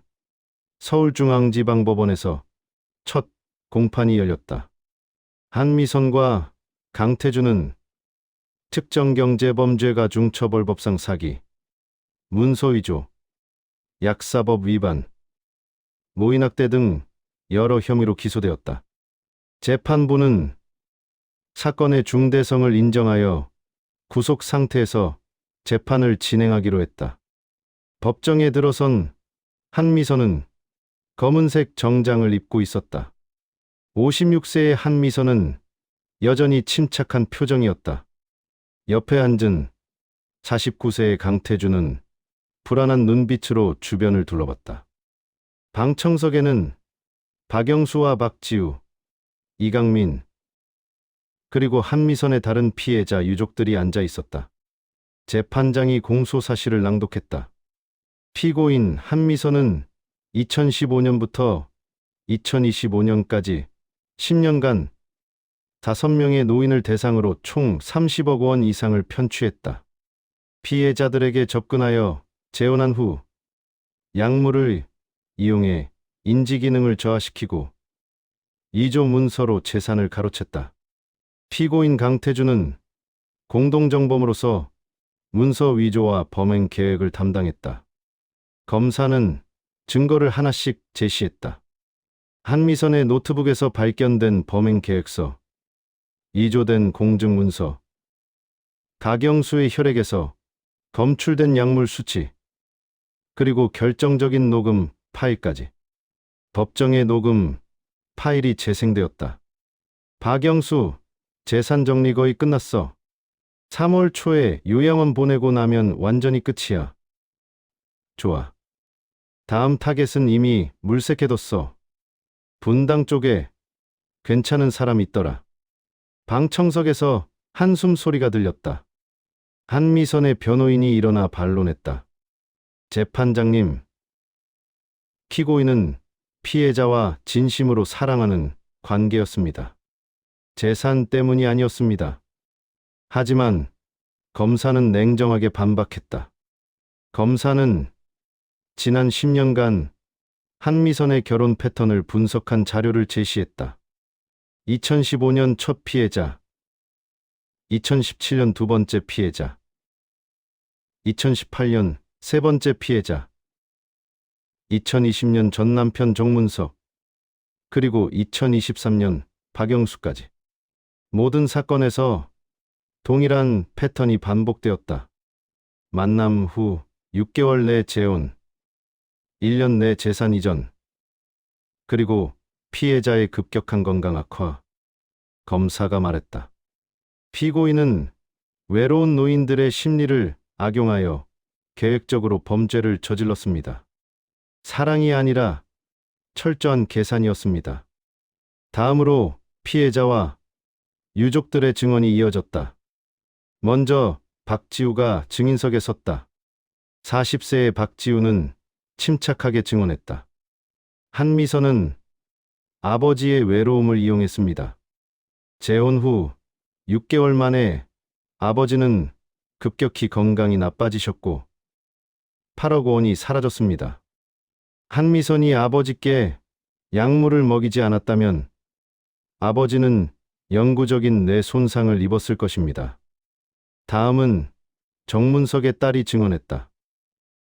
서울중앙지방법원에서 첫 공판이 열렸다. 한미선과 강태준은 특정경제범죄가 중처벌법상 사기, 문서위조, 약사법 위반, 모의낙대 등 여러 혐의로 기소되었다. 재판부는 사건의 중대성을 인정하여 구속 상태에서 재판을 진행하기로 했다. 법정에 들어선 한미선은 검은색 정장을 입고 있었다. 56세의 한미선은 여전히 침착한 표정이었다. 옆에 앉은 49세의 강태준은 불안한 눈빛으로 주변을 둘러봤다. 방청석에는 박영수와 박지우, 이강민, 그리고 한미선의 다른 피해자 유족들이 앉아 있었다. 재판장이 공소사실을 낭독했다. 피고인 한미선은 2015년부터 2025년까지 10년간 5명의 노인을 대상으로 총 30억 원 이상을 편취했다. 피해자들에게 접근하여 재혼한 후 약물을 이용해 인지기능을 저하시키고 이조 문서로 재산을 가로챘다. 피고인 강태준은 공동정범으로서 문서 위조와 범행 계획을 담당했다. 검사는 증거를 하나씩 제시했다. 한미선의 노트북에서 발견된 범행 계획서, 이조된 공증문서, 박영수의 혈액에서 검출된 약물 수치, 그리고 결정적인 녹음 파일까지. 법정의 녹음 파일이 재생되었다. 박영수, 재산 정리 거의 끝났어. 3월 초에 요양원 보내고 나면 완전히 끝이야. 좋아. 다음 타겟은 이미 물색해뒀어. 분당 쪽에 괜찮은 사람 있더라. 방청석에서 한숨 소리가 들렸다. 한미선의 변호인이 일어나 반론했다. 재판장님, 피고인은 피해자와 진심으로 사랑하는 관계였습니다. 재산 때문이 아니었습니다. 하지만 검사는 냉정하게 반박했다. 검사는 지난 10년간 한미선의 결혼 패턴을 분석한 자료를 제시했다. 2015년 첫 피해자, 2017년 두 번째 피해자, 2018년 세 번째 피해자, 2020년 전 남편 정문석, 그리고 2023년 박영수까지. 모든 사건에서 동일한 패턴이 반복되었다. 만남 후 6개월 내 재혼, 1년 내 재산 이전, 그리고 피해자의 급격한 건강 악화. 검사가 말했다. 피고인은 외로운 노인들의 심리를 악용하여 계획적으로 범죄를 저질렀습니다. 사랑이 아니라 철저한 계산이었습니다. 다음으로 피해자와 유족들의 증언이 이어졌다. 먼저 박지우가 증인석에 섰다. 40세의 박지우는 침착하게 증언했다. 한미선은 아버지의 외로움을 이용했습니다. 재혼 후 6개월 만에 아버지는 급격히 건강이 나빠지셨고 8억 원이 사라졌습니다. 한미선이 아버지께 약물을 먹이지 않았다면 아버지는 영구적인 뇌 손상을 입었을 것입니다. 다음은 정문석의 딸이 증언했다.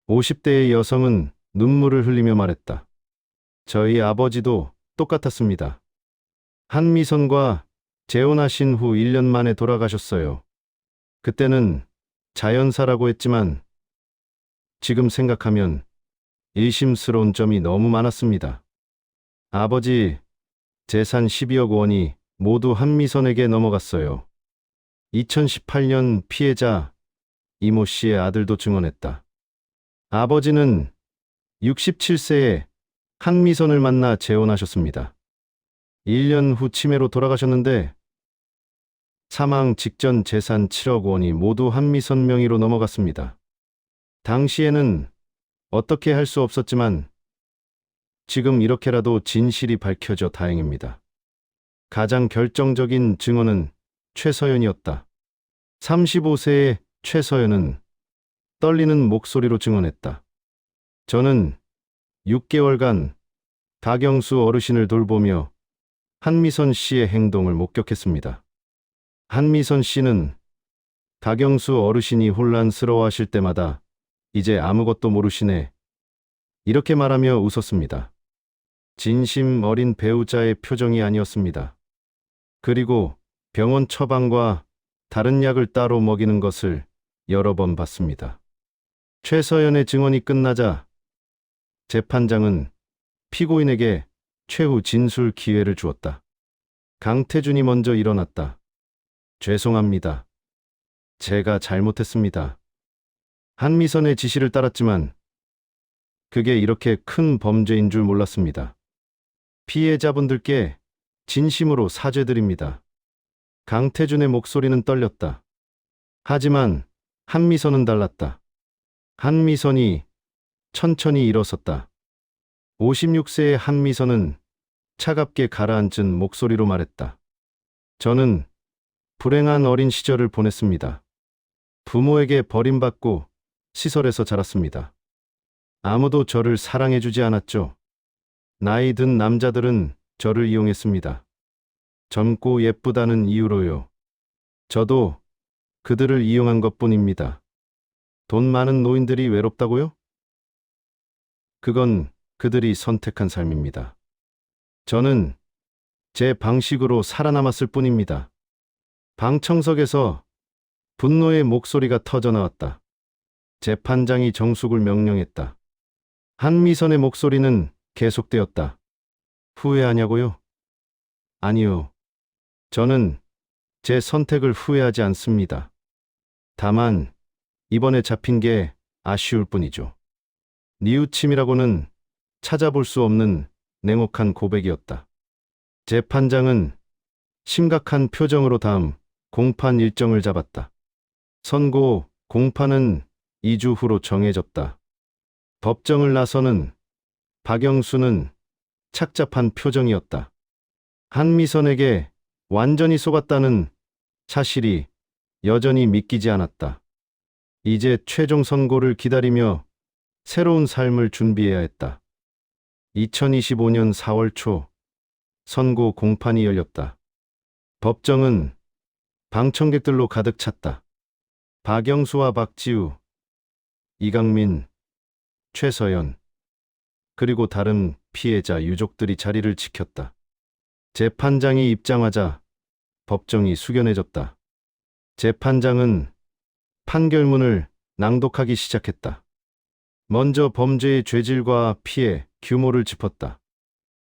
50대의 여성은 눈물을 흘리며 말했다. 저희 아버지도 똑같았습니다. 한미선과 재혼하신 후 1년 만에 돌아가셨어요. 그때는 자연사라고 했지만 지금 생각하면 의심스러운 점이 너무 많았습니다. 아버지 재산 12억 원이 모두 한미선에게 넘어갔어요. 2018년 피해자 이모 씨의 아들도 증언했다. 아버지는 67세에 한미선을 만나 재혼하셨습니다. 1년 후 치매로 돌아가셨는데 사망 직전 재산 7억 원이 모두 한미선 명의로 넘어갔습니다. 당시에는 어떻게 할 수 없었지만 지금 이렇게라도 진실이 밝혀져 다행입니다. 가장 결정적인 증언은 최서연이었다. 35세의 최서연은 떨리는 목소리로 증언했다. 저는 6개월간 박영수 어르신을 돌보며 한미선 씨의 행동을 목격했습니다. 한미선 씨는 박영수 어르신이 혼란스러워하실 때마다 이제 아무것도 모르시네, 이렇게 말하며 웃었습니다. 진심 어린 배우자의 표정이 아니었습니다. 그리고 병원 처방과 다른 약을 따로 먹이는 것을 여러 번 봤습니다. 최서연의 증언이 끝나자 재판장은 피고인에게 최후 진술 기회를 주었다. 강태준이 먼저 일어났다. 죄송합니다. 제가 잘못했습니다. 한미선의 지시를 따랐지만 그게 이렇게 큰 범죄인 줄 몰랐습니다. 피해자분들께 진심으로 사죄드립니다. 강태준의 목소리는 떨렸다. 하지만 한미선은 달랐다. 한미선이 천천히 일어섰다. 56세의 한미선은 차갑게 가라앉은 목소리로 말했다. 저는 불행한 어린 시절을 보냈습니다. 부모에게 버림받고 시설에서 자랐습니다. 아무도 저를 사랑해주지 않았죠. 나이 든 남자들은 저를 이용했습니다. 젊고 예쁘다는 이유로요. 저도 그들을 이용한 것뿐입니다. 돈 많은 노인들이 외롭다고요? 그건 그들이 선택한 삶입니다. 저는 제 방식으로 살아남았을 뿐입니다. 방청석에서 분노의 목소리가 터져나왔다. 재판장이 정숙을 명령했다. 한미선의 목소리는 계속되었다. 후회하냐고요? 아니요. 저는 제 선택을 후회하지 않습니다. 다만 이번에 잡힌 게 아쉬울 뿐이죠. 뉘우침이라고는 찾아볼 수 없는 냉혹한 고백이었다. 재판장은 심각한 표정으로 다음 공판 일정을 잡았다. 선고 공판은 2주 후로 정해졌다. 법정을 나서는 박영수는 착잡한 표정이었다. 한미선에게 완전히 속았다는 사실이 여전히 믿기지 않았다. 이제 최종 선고를 기다리며 새로운 삶을 준비해야 했다. 2025년 4월 초 선고 공판이 열렸다. 법정은 방청객들로 가득 찼다. 박영수와 박지우, 이강민, 최서연, 그리고 다른 피해자 유족들이 자리를 지켰다. 재판장이 입장하자 법정이 숙연해졌다. 재판장은 판결문을 낭독하기 시작했다. 먼저 범죄의 죄질과 피해, 규모를 짚었다.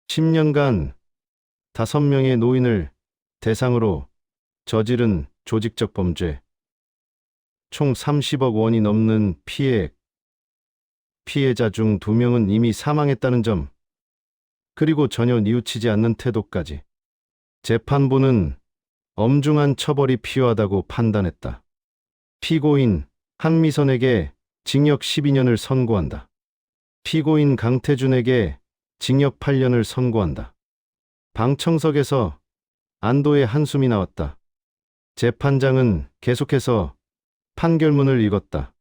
10년간 5명의 노인을 대상으로 저지른 조직적 범죄, 총 30억 원이 넘는 피해자 중 2명은 이미 사망했다는 점, 그리고 전혀 뉘우치지 않는 태도까지. 재판부는 엄중한 처벌이 필요하다고 판단했다. 피고인 한미선에게 징역 12년을 선고한다. 피고인 강태준에게 징역 8년을 선고한다. 방청석에서 안도의 한숨이 나왔다. 재판장은 계속해서 판결문을 읽었다.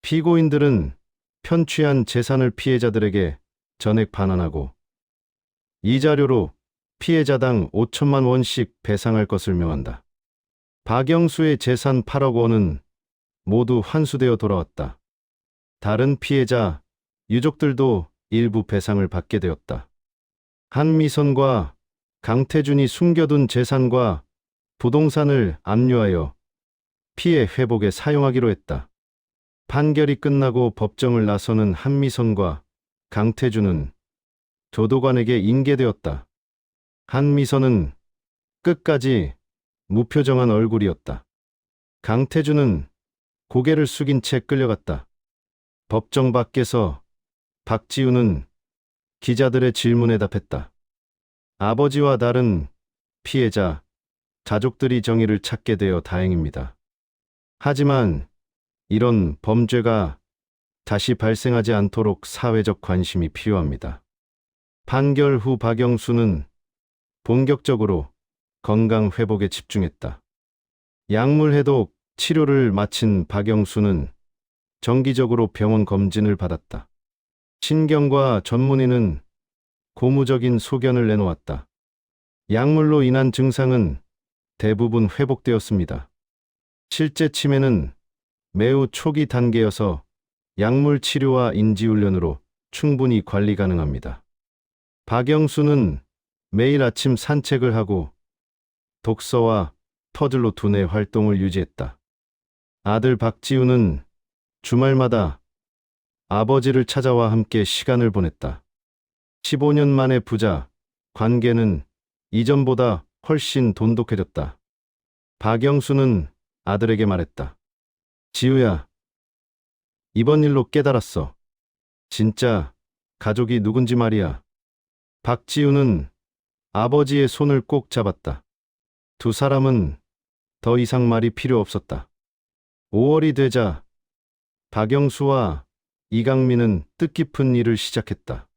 피고인들은 편취한 재산을 피해자들에게 전액 반환하고 이 자료로 피해자당 5천만 원씩 배상할 것을 명한다. 박영수의 재산 8억 원은 모두 환수되어 돌아왔다. 다른 피해자 유족들도 일부 배상을 받게 되었다. 한미선과 강태준이 숨겨둔 재산과 부동산을 압류하여 피해 회복에 사용하기로 했다. 판결이 끝나고 법정을 나서는 한미선과 강태준은 교도관에게 인계되었다. 한미선은 끝까지 무표정한 얼굴이었다. 강태준은 고개를 숙인 채 끌려갔다. 법정 밖에서 박지우는 기자들의 질문에 답했다. 아버지와 다른 피해자, 가족들이 정의를 찾게 되어 다행입니다. 하지만 이런 범죄가 다시 발생하지 않도록 사회적 관심이 필요합니다. 판결 후 박영수는 본격적으로 건강 회복에 집중했다. 약물 해독 치료를 마친 박영수는 정기적으로 병원 검진을 받았다. 신경과 전문의는 고무적인 소견을 내놓았다. 약물로 인한 증상은 대부분 회복되었습니다. 실제 치매는 매우 초기 단계여서 약물 치료와 인지훈련으로 충분히 관리 가능합니다. 박영수는 매일 아침 산책을 하고 독서와 퍼즐로 두뇌 활동을 유지했다. 아들 박지우는 주말마다 아버지를 찾아와 함께 시간을 보냈다. 15년 만에 부자, 관계는 이전보다 훨씬 돈독해졌다. 박영수는 아들에게 말했다. 지우야, 이번 일로 깨달았어. 진짜 가족이 누군지 말이야. 박지우는 아버지의 손을 꼭 잡았다. 두 사람은 더 이상 말이 필요 없었다. 5월이 되자 박영수와 이강민은 뜻깊은 일을 시작했다.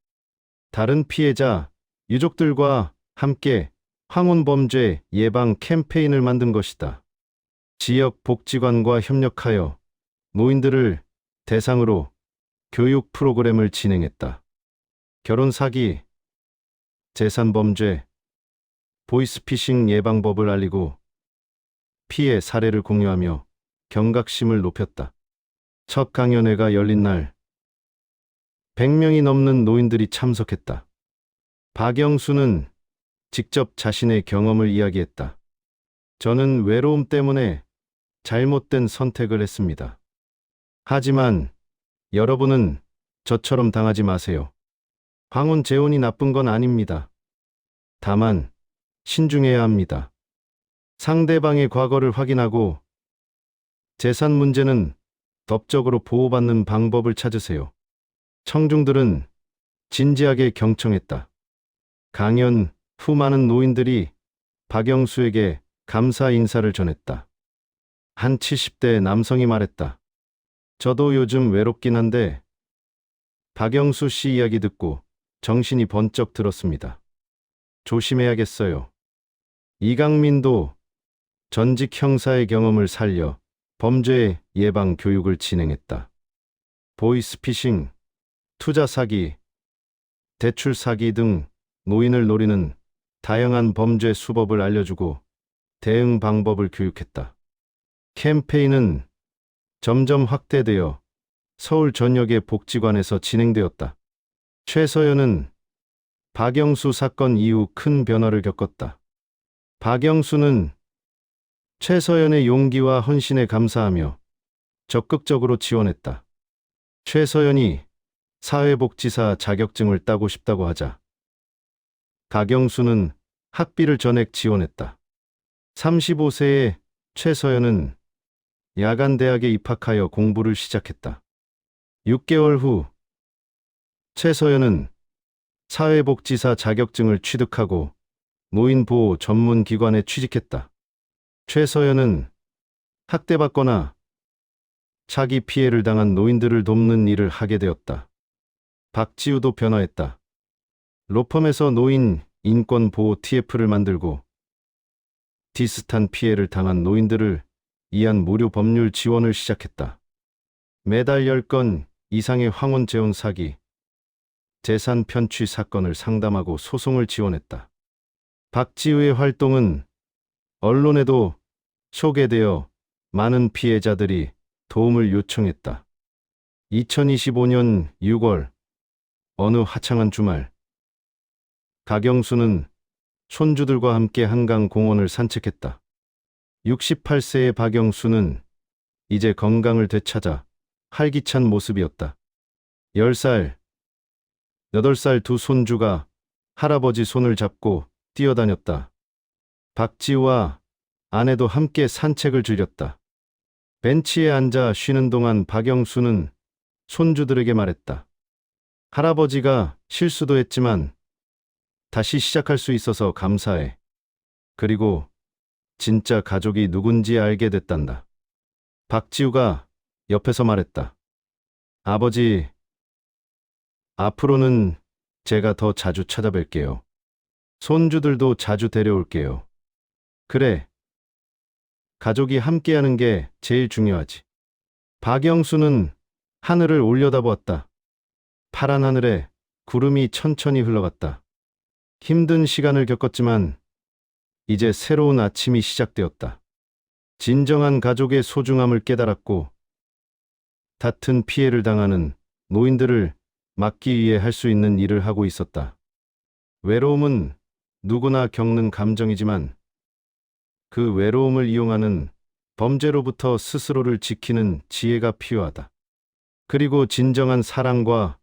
다른 피해자, 유족들과 함께 황혼범죄 예방 캠페인을 만든 것이다. 지역 복지관과 협력하여 노인들을 대상으로 교육 프로그램을 진행했다. 결혼 사기, 재산 범죄, 보이스피싱 예방법을 알리고 피해 사례를 공유하며 경각심을 높였다. 첫 강연회가 열린 날 100명이 넘는 노인들이 참석했다. 박영수는 직접 자신의 경험을 이야기했다. 저는 외로움 때문에 잘못된 선택을 했습니다. 하지만 여러분은 저처럼 당하지 마세요. 황혼 재혼이 나쁜 건 아닙니다. 다만 신중해야 합니다. 상대방의 과거를 확인하고 재산 문제는 법적으로 보호받는 방법을 찾으세요. 청중들은 진지하게 경청했다. 강연 후 많은 노인들이 박영수에게 감사 인사를 전했다. 한 70대 남성이 말했다. 저도 요즘 외롭긴 한데 박영수 씨 이야기 듣고 정신이 번쩍 들었습니다. 조심해야겠어요. 이강민도 전직 형사의 경험을 살려 범죄 예방 교육을 진행했다. 보이스피싱, 투자 사기, 대출 사기 등 노인을 노리는 다양한 범죄 수법을 알려주고 대응 방법을 교육했다. 캠페인은 점점 확대되어 서울 전역의 복지관에서 진행되었다. 최서연은 박영수 사건 이후 큰 변화를 겪었다. 박영수는 최서연의 용기와 헌신에 감사하며 적극적으로 지원했다. 최서연이 사회복지사 자격증을 따고 싶다고 하자 박영수는 학비를 전액 지원했다. 35세의 최서연은 야간대학에 입학하여 공부를 시작했다. 6개월 후 최서연은 사회복지사 자격증을 취득하고 노인보호 전문기관에 취직했다. 최서연은 학대받거나 차기 피해를 당한 노인들을 돕는 일을 하게 되었다. 박지우도 변화했다. 로펌에서 노인 인권 보호 TF를 만들고 비슷한 피해를 당한 노인들을 위한 무료 법률 지원을 시작했다. 매달 10건 이상의 황혼 재혼 사기, 재산 편취 사건을 상담하고 소송을 지원했다. 박지우의 활동은 언론에도 소개되어 많은 피해자들이 도움을 요청했다. 2025년 6월 어느 화창한 주말 박영수는 손주들과 함께 한강 공원을 산책했다. 68세의 박영수는 이제 건강을 되찾아 활기찬 모습이었다. 10살, 8살 두 손주가 할아버지 손을 잡고 뛰어다녔다. 박지우와 아내도 함께 산책을 즐겼다. 벤치에 앉아 쉬는 동안 박영수는 손주들에게 말했다. 할아버지가 실수도 했지만 다시 시작할 수 있어서 감사해. 그리고 진짜 가족이 누군지 알게 됐단다. 박지우가 옆에서 말했다. 아버지, 앞으로는 제가 더 자주 찾아뵐게요. 손주들도 자주 데려올게요. 그래, 가족이 함께하는 게 제일 중요하지. 박영수는 하늘을 올려다보았다. 파란 하늘에 구름이 천천히 흘러갔다. 힘든 시간을 겪었지만 이제 새로운 아침이 시작되었다. 진정한 가족의 소중함을 깨달았고 다튼 피해를 당하는 노인들을 막기 위해 할 수 있는 일을 하고 있었다. 외로움은 누구나 겪는 감정이지만 그 외로움을 이용하는 범죄로부터 스스로를 지키는 지혜가 필요하다. 그리고 진정한 사랑과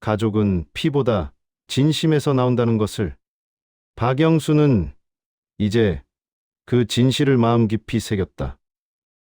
가족은 피보다 진심에서 나온다는 것을 박영수는 이제 그 진실을 마음 깊이 새겼다.